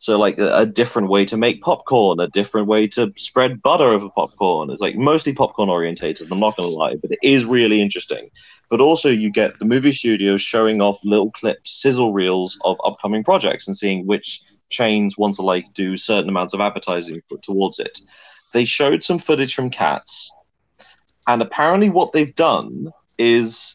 So like a different way to make popcorn, a different way to spread butter over popcorn. It's like mostly popcorn orientated, I'm not going to lie, but it is really interesting. But also you get the movie studios showing off little clips, sizzle reels of upcoming projects and seeing which chains want to like do certain amounts of advertising towards it. They showed some footage from Cats, and apparently what they've done is,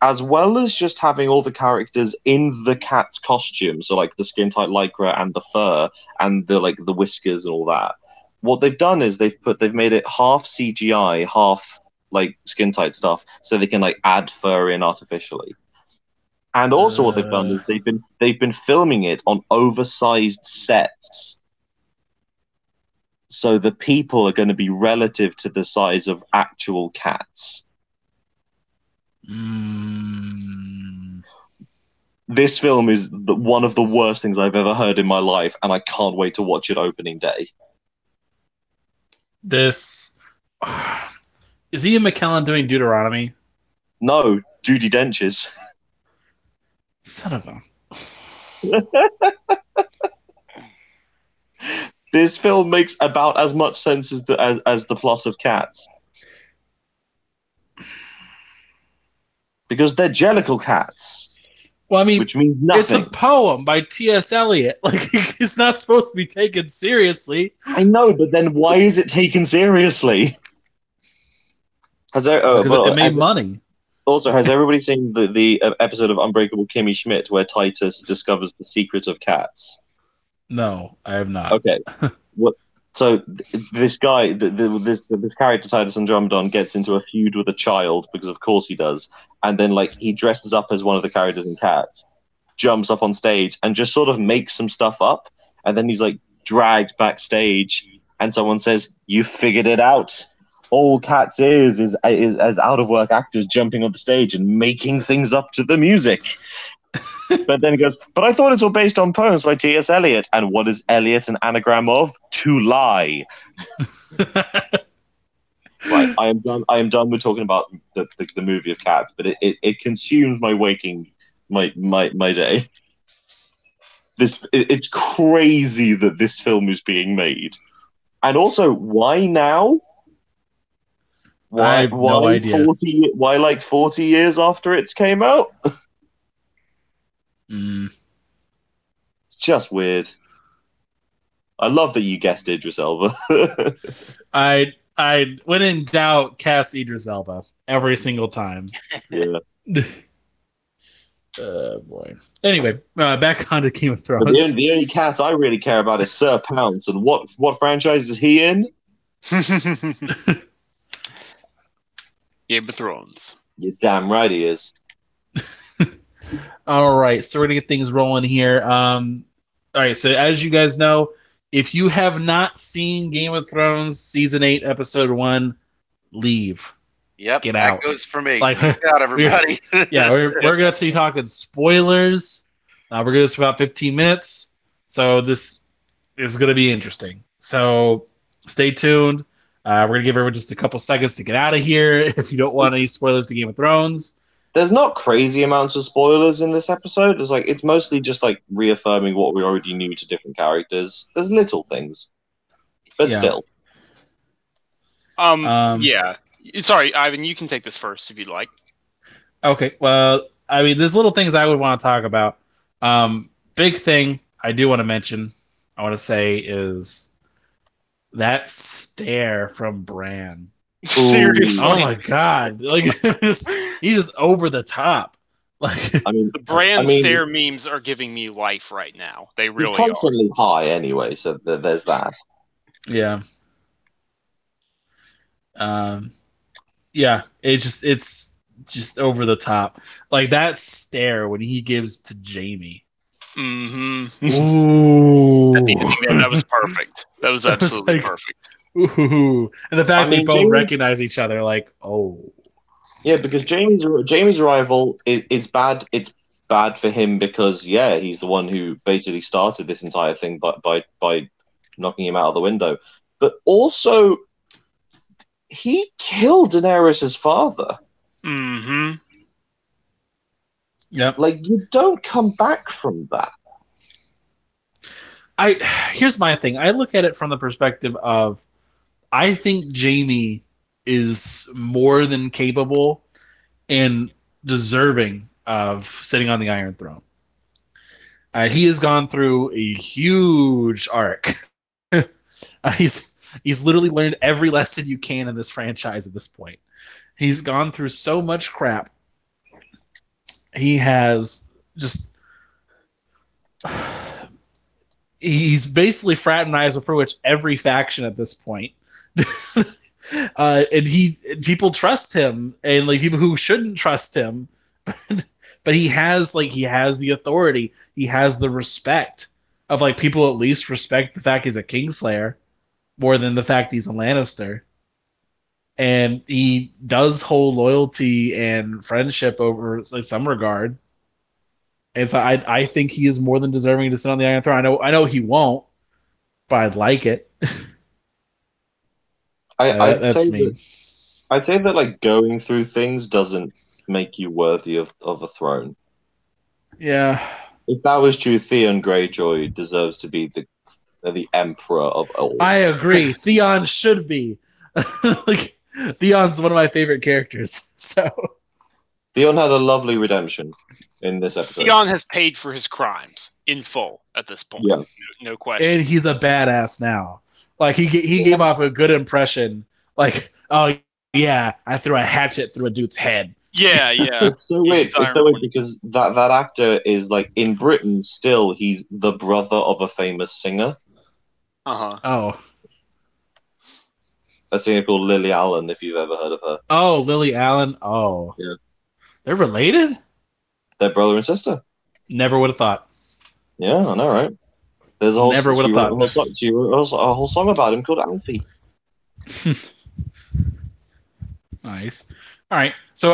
as well as just having all the characters in the cat's costume, so like the skin tight lycra and the fur and the whiskers and all that, what they've done is they've made it half CGI, half like skin tight stuff, so they can like add fur in artificially. And also what they've done is they've been filming it on oversized sets, so the people are going to be relative to the size of actual cats. This film is one of the worst things I've ever heard in my life, and I can't wait to watch it opening day. Is Ian McKellen doing Deuteronomy? No, Judi Dench is. Son of a... This film makes about as much sense as the plot of Cats. Because they're jellicle cats. Well, I mean, which means nothing. It's a poem by T.S. Eliot. Like, it's not supposed to be taken seriously. I know, but then why is it taken seriously? because it made money. Also, has everybody seen the episode of Unbreakable Kimmy Schmidt where Titus discovers the secret of cats? No, I have not. Okay, what? So this guy, this character Titus Andromedon gets into a feud with a child because, of course, he does, and then like he dresses up as one of the characters in Cats, jumps up on stage, and just sort of makes some stuff up, and then he's like dragged backstage, and someone says, "You figured it out. All Cats is as out of work actors jumping on the stage and making things up to the music." But then he goes, "But I thought it's all based on poems by T.S. Eliot." And what is Eliot an anagram of? To lie. Right, I am done with talking about the movie of Cats, but it consumes my waking my day. It's crazy that this film is being made. And also, why now? I have no idea. Why like 40 years after it came out? It's just weird. I love that you guessed Idris Elba. I when in doubt, cast Idris Elba every single time. Yeah. Boy. Anyway, back on to Game of Thrones. But the only cat I really care about is Sir Pounce, and what franchise is he in? Game of Thrones. You're damn right he is. All right, so we're gonna get things rolling here. All right, so as you guys know, if you have not seen Game of Thrones season 8, episode 1, leave. Yep, Get that out. goes for me. Like, Get out, everybody. we're gonna be talking spoilers. We're gonna do this for about 15 minutes, so this is gonna be interesting. So stay tuned. We're gonna give everyone just a couple seconds to get out of here if you don't want any spoilers to Game of Thrones. There's not crazy amounts of spoilers in this episode. It's mostly just like reaffirming what we already knew to different characters. There's little things, but still. Yeah. Sorry, Ivan, you can take this first if you'd like. Okay. Well, I mean, there's little things I would want to talk about. Big thing I do want to mention, I want to say, is that stare from Bran. Seriously. Oh my god! Like he's just over the top. Like I mean, the Bran stare memes are giving me life right now. They really he's constantly high anyway, so there's that. Yeah. Yeah. It's just over the top. Like that stare when he gives to Jaime. Mm-hmm. Ooh. That was perfect. That was absolutely perfect. Ooh. And the fact they both recognize each other, like, oh. Yeah, because Jaime's arrival it's bad. It's bad for him because he's the one who basically started this entire thing by knocking him out of the window. But also, he killed Daenerys' father. Mm-hmm. Yep. Like, you don't come back from that. Here's my thing. I look at it from the perspective of, I think Jaime is more than capable and deserving of sitting on the Iron Throne. He has gone through a huge arc. He's literally learned every lesson you can in this franchise at this point. He's gone through so much crap. He has just... He's basically fraternized with pretty much every faction at this point. And people trust him, and like people who shouldn't trust him, but he has the authority, he has the respect of like people at least respect the fact he's a Kingslayer more than the fact he's a Lannister, and he does hold loyalty and friendship over like some regard, and so I think he is more than deserving to sit on the Iron Throne. I know he won't, but I'd like it. That's me. I'd say that like going through things doesn't make you worthy of a throne. Yeah. If that was true, Theon Greyjoy deserves to be the emperor of all. I agree. Theon should be. Like Theon's one of my favorite characters. So Theon had a lovely redemption in this episode. Theon has paid for his crimes in full at this point. Yeah. No question. And he's a badass now. Like he gave off a good impression. Like, oh yeah, I threw a hatchet through a dude's head. Yeah. It's so weird. I It's so weird remember. because that actor is like in Britain still. He's the brother of a famous singer, Oh, a singer called Lily Allen. If you've ever heard of her, oh, Lily Allen. Oh, yeah, they're related. they're brother and sister. Never would have thought. Yeah, I know, right? There's a whole Never would have thought. she wrote a whole song about him called Alfie. Nice. All right. So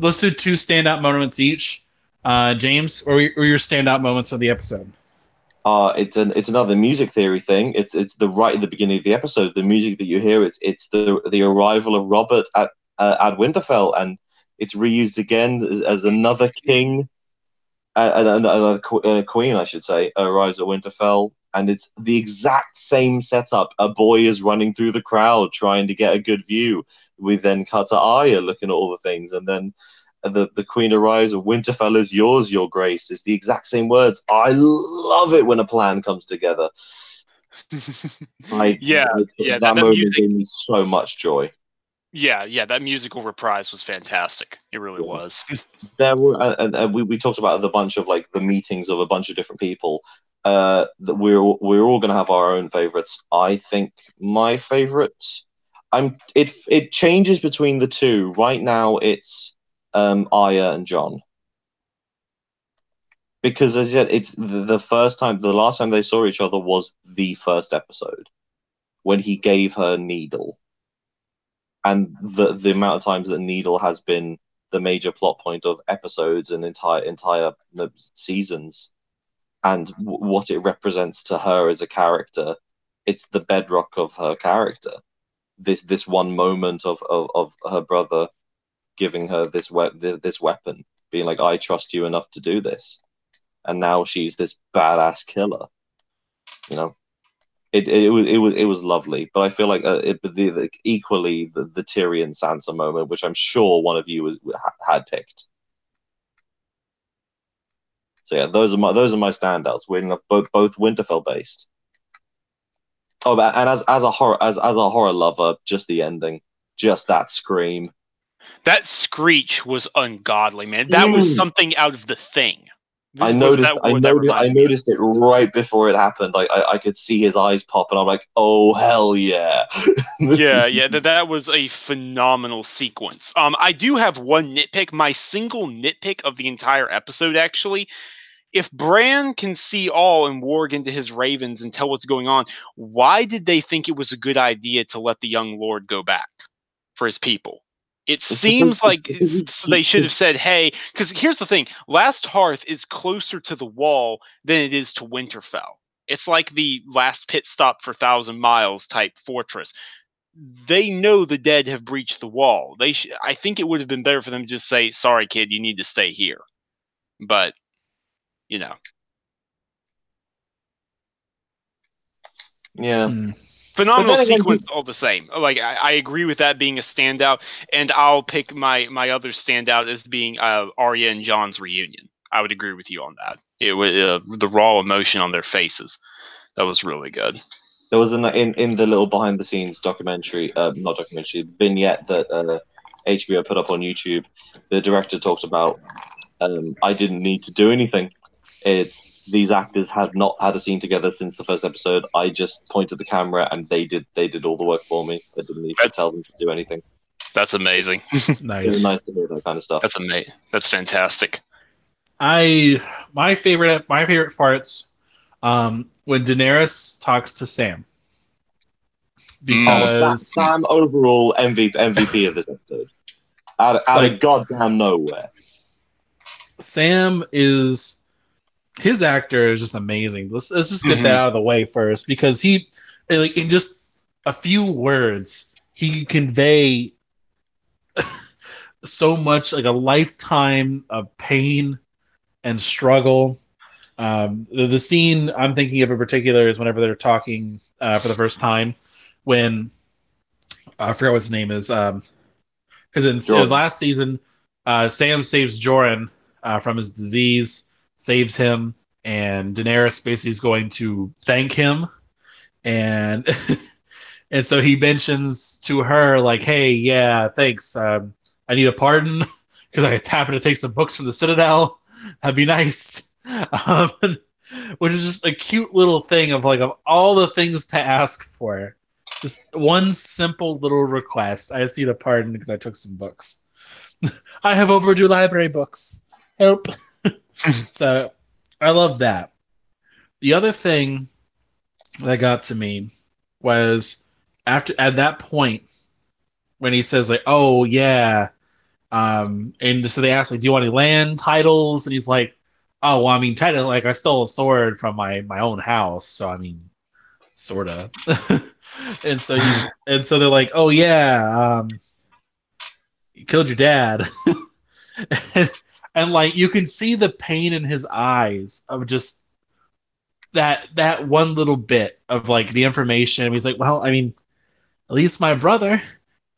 let's do 2 standout moments each. James, or your standout moments of the episode? It's another music theory thing. It's the right at the beginning of the episode. The music that you hear, it's the arrival of Robert at Winterfell, and it's reused again as another king, another queen, I should say, arrives at Winterfell, and it's the exact same setup. A boy is running through the crowd trying to get a good view. We then cut to Arya looking at all the things, and then the queen arrives. Winterfell is yours, your grace. It's the exact same words. I love it when a plan comes together. That moment music, gave me so much joy. Yeah, that musical reprise was fantastic. It really was. There were, and we talked about a bunch of like the meetings of a bunch of different people. That we're all going to have our own favorites. I think my favorites. It changes between the two. Right now, it's Arya and John. Because as yet, it's the last time they saw each other was the first episode when he gave her Needle, and the amount of times that Needle has been the major plot point of episodes and entire seasons, and what it represents to her as a character. It's the bedrock of her character. This one moment of her brother giving her this weapon, being like, I trust you enough to do this, and now she's this badass killer. You know, it was lovely, but I feel like equally the Tyrion Sansa moment, which I'm sure one of you had picked. So yeah, those are my standouts. We're both Winterfell based. Oh, and as a horror lover, just the ending, just that scream. That screech was ungodly, man. That was something out of The Thing. I noticed it right before it happened. I could see his eyes pop, and I'm like, oh hell yeah. That was a phenomenal sequence. I do have one nitpick. My single nitpick of the entire episode, actually. If Bran can see all and warg into his ravens and tell what's going on, why did they think it was a good idea to let the young lord go back for his people? It seems like they should have said, hey, because here's the thing. Last Hearth is closer to the wall than it is to Winterfell. It's like the last pit stop for 1,000 Miles type fortress. They know the dead have breached the wall. I think it would have been better for them to just say, sorry, kid, you need to stay here. But, you know. Yeah. Phenomenal sequence all the same. Like I agree with that being a standout, and I'll pick my other standout as being Arya and Jon's reunion. I would agree with you on that. It was the raw emotion on their faces. That was really good. There was in the little behind the scenes documentary, not documentary, vignette that HBO put up on YouTube. The director talked about, I didn't need to do anything. These actors had not had a scene together since the first episode. I just pointed the camera and they did all the work for me. I didn't need to tell them to do anything. That's amazing. Nice. It's nice to hear that kind of stuff. That's amazing. That's fantastic. My favorite parts when Daenerys talks to Sam. Because Sam overall MVP of this episode. Out of goddamn nowhere. Sam is his actor is just amazing. Let's just get that out of the way first, because he, like, in just a few words, he convey so much, like a lifetime of pain and struggle. The scene I'm thinking of in particular is whenever they're talking for the first time, when I forgot what his name is, because in last season, Sam saves Jorah from his disease, saves him, and Daenerys basically is going to thank him, and And so he mentions to her, like, hey, yeah, thanks. I need a pardon because I happen to take some books from the Citadel. That'd be nice. Um, which is just a cute little thing of like, of all the things to ask for. Just one simple little request. I just need a pardon because I took some books. I have overdue library books. Help. So I love that. The other thing that got to me was after at that point when he says like, "Oh yeah," and so they ask like, "Do you want any land titles?" And he's like, "Oh, well, I mean, technically, like I stole a sword from my own house, so I mean, sorta." and so they're like, "Oh yeah, you killed your dad," and, and like you can see the pain in his eyes of just that one little bit of like the information. He's like, "Well, I mean, at least my brother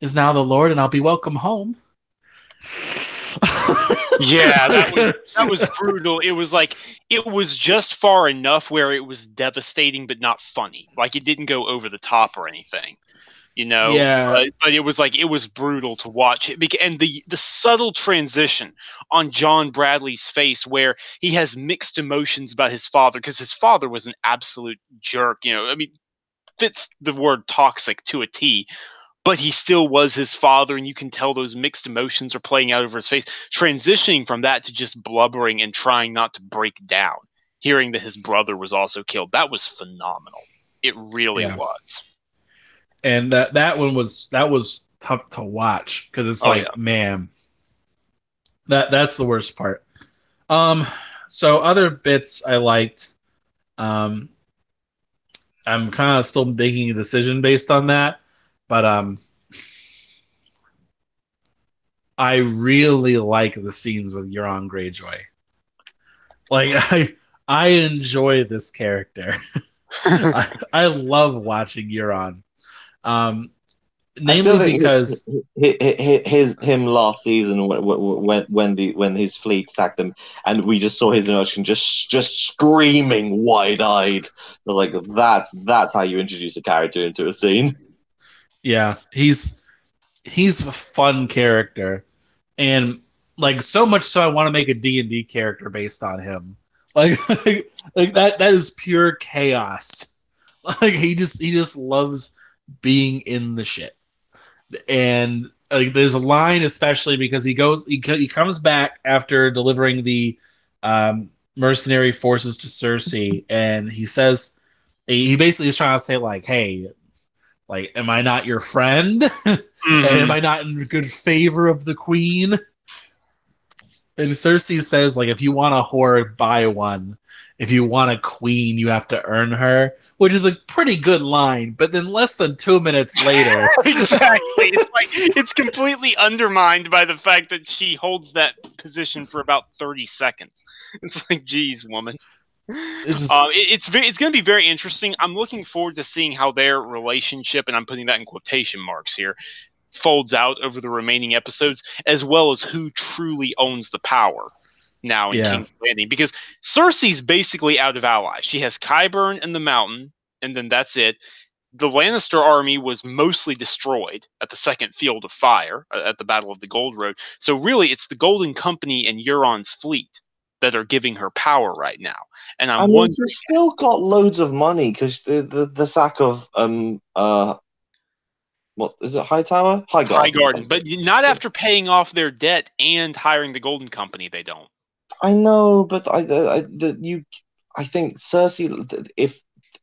is now the Lord, and I'll be welcome home." Yeah, that was brutal. It was like it was just far enough where it was devastating but not funny. Like it didn't go over the top or anything, you know. Yeah, But it was like it was brutal to watch. And the subtle transition on John Bradley's face where he has mixed emotions about his father because his father was an absolute jerk. You know, I mean, fits the word toxic to a T, but he still was his father, and you can tell those mixed emotions are playing out over his face. Transitioning from that to just blubbering and trying not to break down, hearing that his brother was also killed, that was phenomenal. It really yeah. was. And that was tough to watch because it's like, yeah. man, that's the worst part. So other bits I liked. I'm kind of still making a decision based on that, but I really like the scenes with Euron Greyjoy. Like I enjoy this character. I love watching Euron. I still Namely think because him last season when his fleet attacked them and we just saw his emotion just screaming wide eyed. Like that's how you introduce a character into a scene. yeah, he's a fun character, and like so much so I want to make a D&D character based on him. Like like that is pure chaos. Like he just loves being in the shit. And like there's a line especially because he comes back after delivering the mercenary forces to Cersei, and he says he basically is trying to say like, hey, like, am I not your friend? And am I not in good favor of the queen? And Cersei says, like, if you want a whore, buy one. If you want a queen, you have to earn her, which is a pretty good line. But then less than 2 minutes later, Exactly. It's like it's completely undermined by the fact that she holds that position for about 30 seconds. It's like, geez, woman. it's just It's going to be very interesting. I'm looking forward to seeing how their relationship, and I'm putting that in quotation marks here, folds out over the remaining episodes, as well as who truly owns the power now in yeah, King's Landing. Because Cersei's basically out of allies. She has Qyburn and the Mountain, and then that's it. The Lannister army was mostly destroyed at the Second Field of Fire, at the Battle of the Gold Road. So really, it's the Golden Company and Euron's fleet that are giving her power right now. And I I'm mean, wondering, she's still got loads of money because the sack of what is it, Hightower? Highgarden. Highgarden, but not after paying off their debt and hiring the Golden Company. They don't. I know, but I think Cersei.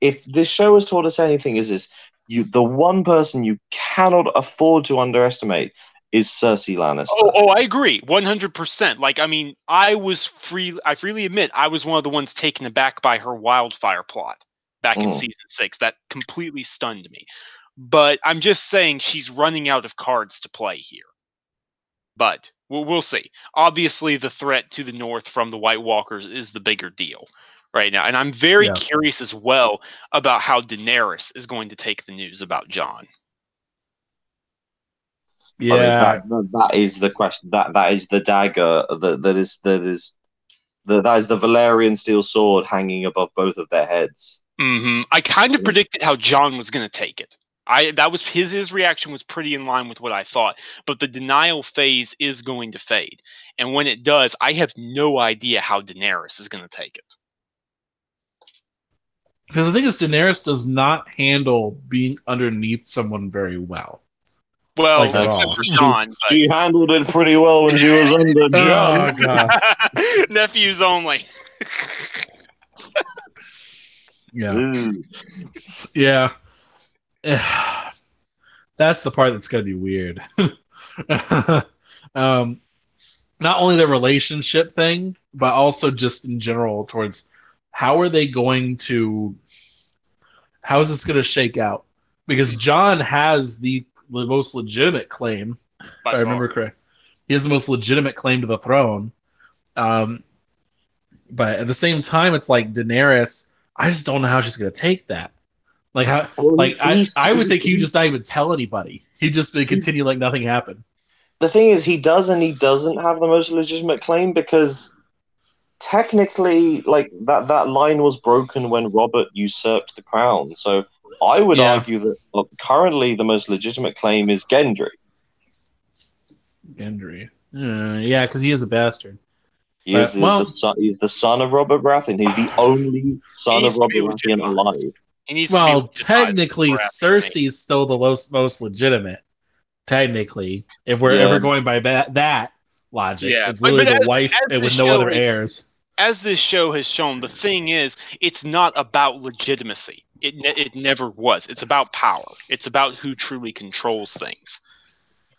If this show has taught us anything, is this the one person you cannot afford to underestimate is Cersei Lannister. Oh, I agree, 100%. Like, I mean, I freely admit, I was one of the ones taken aback by her wildfire plot back in season 6. That completely stunned me. But I'm just saying she's running out of cards to play here. But we'll see. Obviously, the threat to the north from the White Walkers is the bigger deal right now. And I'm very yeah, curious as well about how Daenerys is going to take the news about Jon. I mean, yeah. that is the question. That is the dagger. That is the Valerian steel sword hanging above both of their heads. I kind of predicted how Jon was going to take it. That was his reaction was pretty in line with what I thought, but the denial phase is going to fade, and when it does, I have no idea how Daenerys is going to take it. Because the thing is, Daenerys does not handle being underneath someone very well. Well, Like at except all. for John, but... She handled it pretty well when she was under Oh John. god. Nephews only. Yeah. Ooh. Yeah. That's the part that's gonna be weird. Not only the relationship thing, but also just in general towards how are they going to how is this going to shake out? Because John has the most legitimate claim, if I remember correct. He has the most legitimate claim to the throne. But at the same time, it's like Daenerys. I just don't know how she's going to take that. Like how, I would think he would just not even tell anybody. He'd just continue like nothing happened. The thing is, he does and he doesn't have the most legitimate claim because technically, like that line was broken when Robert usurped the crown. So I would argue that currently the most legitimate claim is Gendry. Gendry, yeah, because he is a bastard. He's the son of Robert Baratheon. He's the only son of Robert Baratheon alive. Well, technically, Cersei's still the most legitimate. Technically, if we're ever going by that logic, it's literally the wife with no other heirs. As this show has shown, the thing is, it's not about legitimacy. It never was. It's about power. It's about who truly controls things.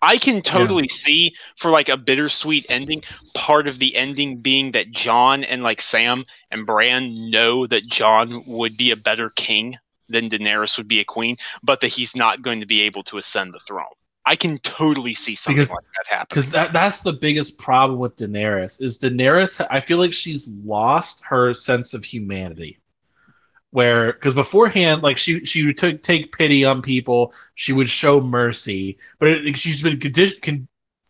I can totally see for like a bittersweet ending, part of the ending being that Jon and like Sam and Bran know that Jon would be a better king than Daenerys would be a queen, but that he's not going to be able to ascend the throne. I can totally see something like that happen. Because that's the biggest problem with Daenerys. Is Daenerys, I feel like she's lost her sense of humanity. Because beforehand, like she would take pity on people, she would show mercy, but she's been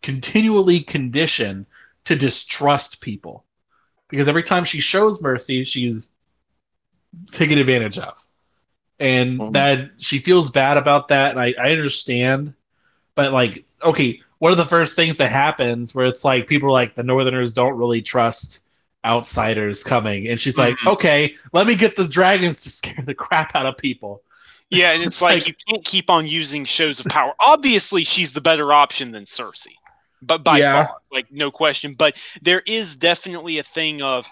continually conditioned to distrust people. Because every time she shows mercy, she's taken advantage of. And that she feels bad about that, and I understand. But like, okay, one of the first things that happens where it's like people are like the Northerners don't really trust outsiders coming, and she's like, okay, let me get the dragons to scare the crap out of people. Yeah, and it's like you can't keep on using shows of power. Obviously, she's the better option than Cersei, but by far, like no question. But there is definitely a thing of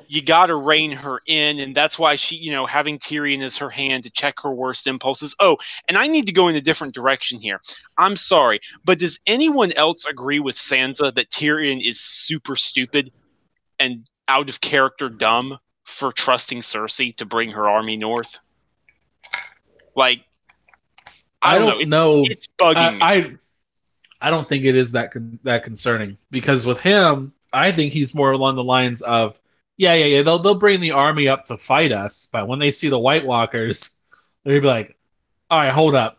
you got to rein her in, and that's why she, having Tyrion as her hand to check her worst impulses. Oh, and I need to go in a different direction here. I'm sorry, but does anyone else agree with Sansa that Tyrion is super stupid and out of character dumb for trusting Cersei to bring her army north? Like, I don't know. It's bugging me. I don't think it is that concerning, because with him, I think he's more along the lines of, yeah. They'll bring the army up to fight us, but when they see the White Walkers, they'll be like, "All right, hold up."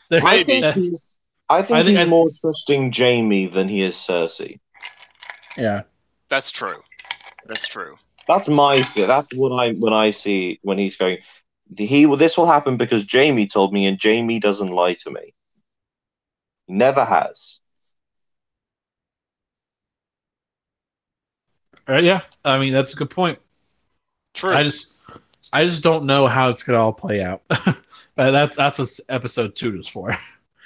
I think he's more trusting Jaime than he is Cersei. Yeah, that's true. That's true. That's my fear. That's when I see when he's going. This will happen because Jaime told me, and Jaime doesn't lie to me. He never has. Yeah, I mean that's a good point. True. I just don't know how it's gonna all play out. But that's what episode 2 is for.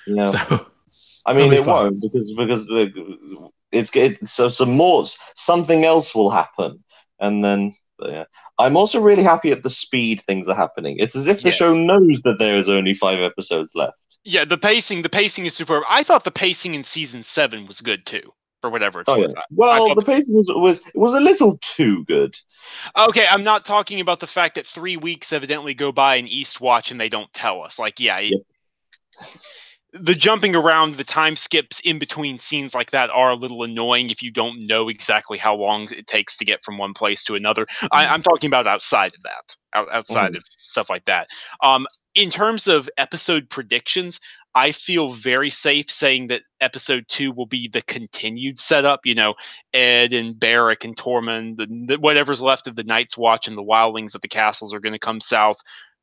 Yeah. So, I mean, it won't because it's something else will happen, and then I'm also really happy at the speed things are happening. It's as if the show knows that there is only 5 episodes left. Yeah, the pacing is superb. I thought the pacing in season 7 was good too, for whatever it's worth. Well, the pacing was a little too good. Okay, I'm not talking about the fact that 3 weeks evidently go by in Eastwatch and they don't tell us. Like, the jumping around, the time skips in between scenes like that are a little annoying if you don't know exactly how long it takes to get from one place to another. I'm talking about outside of that, outside of stuff like that. In terms of episode predictions, I feel very safe saying that episode 2 will be the continued setup. Ed and Beric and Tormund, whatever's left of the Night's Watch and the wildlings at the castles are going to come south.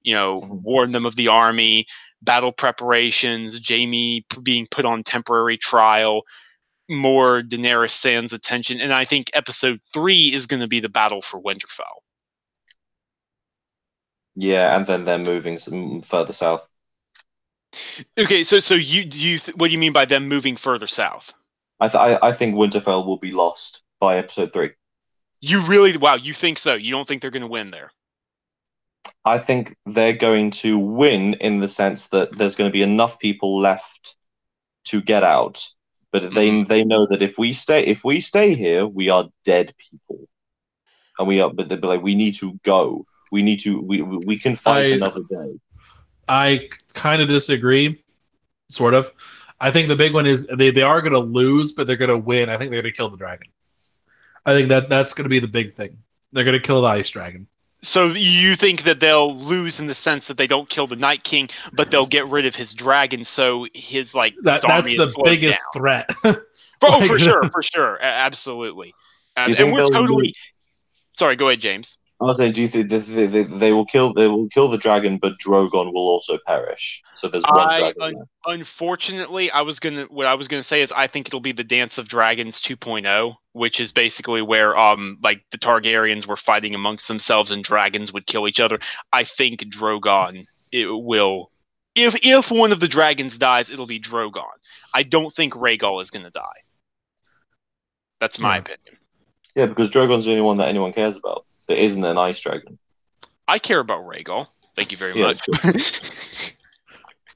warn them of the army, battle preparations, Jaime being put on temporary trial, more Daenerys Sans attention, and I think episode 3 is going to be the battle for Winterfell. Yeah, and then they're moving further south. Okay, so what do you mean by them moving further south? I think Winterfell will be lost by episode 3. You really? Wow, you think so? You don't think they're going to win there? I think they're going to win in the sense that there's going to be enough people left to get out, but they know that if we stay here, we are dead people, and But they'll be like, we need to go. We can fight another day. I kind of disagree, sort of. I think the big one is they are going to lose, but they're going to win. I think they're going to kill the dragon. I think that's going to be the big thing. They're going to kill the Ice Dragon. So you think that they'll lose in the sense that they don't kill the Night King, but they'll get rid of his dragon, so his that's the biggest threat. For sure, absolutely. And we're totally. Sorry, go ahead, James. I was saying, do you think they will kill the dragon, but Drogon will also perish? So there's one dragon. Unfortunately, what I was gonna say is I think it'll be the Dance of Dragons 2.0, which is basically where the Targaryens were fighting amongst themselves and dragons would kill each other. I think Drogon will. If one of the dragons dies, it'll be Drogon. I don't think Rhaegal is gonna die. That's my opinion. Yeah, because Drogon's the only one that anyone cares about. There isn't an ice dragon. I care about Rhaegal. Thank you very much. Sure.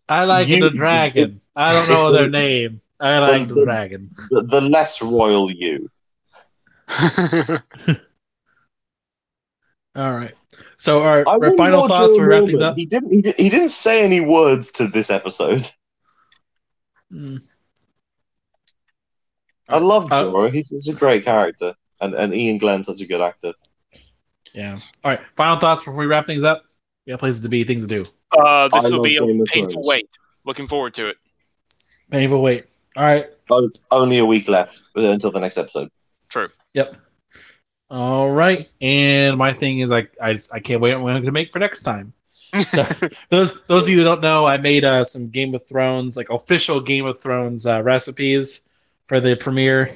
I like the dragon. I don't know their name. I like the dragon. The less royal you. All right. So our final thoughts. We wrap things up. He didn't say any words to this episode. I love Jorah. He's a great character, and Ian Glenn's such a good actor. Yeah. All right. Final thoughts before we wrap things up. We got places to be, things to do. This will be a painful wait. Looking forward to it. Painful wait. All right. Only a week left until the next episode. True. Yep. All right. And my thing is, I can't wait. I'm going to make for next time. So those of you who don't know, I made some Game of Thrones, official Game of Thrones recipes for the premiere.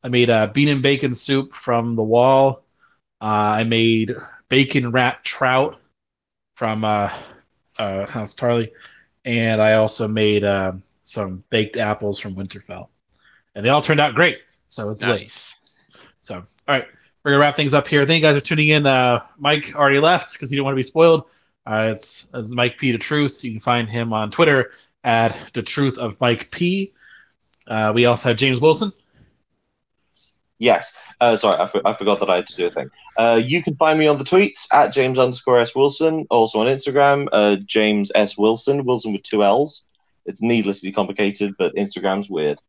I made bean and bacon soup from the wall. I made bacon wrapped trout from House Tarly, and I also made some baked apples from Winterfell, and they all turned out great. So it was delicious. So, all right, we're gonna wrap things up here. Thank you guys for tuning in. Mike already left because he didn't want to be spoiled. It's Mike P. The Truth. You can find him on Twitter at The Truth of Mike P. We also have James Wilson. Yes. Sorry, I forgot that I had to do a thing. You can find me on the tweets at James_S Wilson, also on Instagram, James S. Wilson with 2 L's. It's needlessly complicated, but Instagram's weird.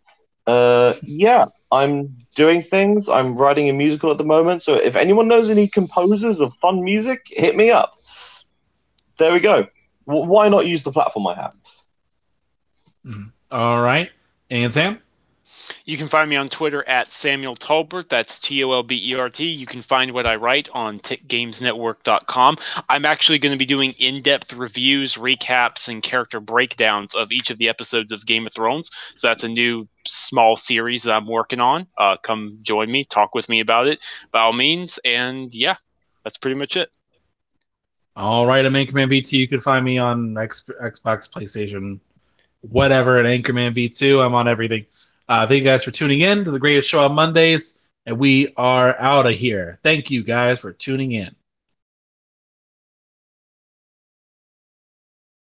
Yeah, I'm doing things. I'm writing a musical at the moment, so if anyone knows any composers of fun music, hit me up. There we go. Why not use the platform I have? All right. And Sam? You can find me on Twitter at Samuel Tolbert. That's Tolbert. You can find what I write on tickgamesnetwork.com. I'm actually going to be doing in-depth reviews, recaps, and character breakdowns of each of the episodes of Game of Thrones. So that's a new small series that I'm working on. Come join me, talk with me about it by all means. And yeah, that's pretty much it. All right, I'm Anchorman V2. You can find me on Xbox, PlayStation, whatever, at Anchorman V2. I'm on everything. Thank you guys for tuning in to the greatest show on Mondays, and we are out of here. Thank you guys for tuning in.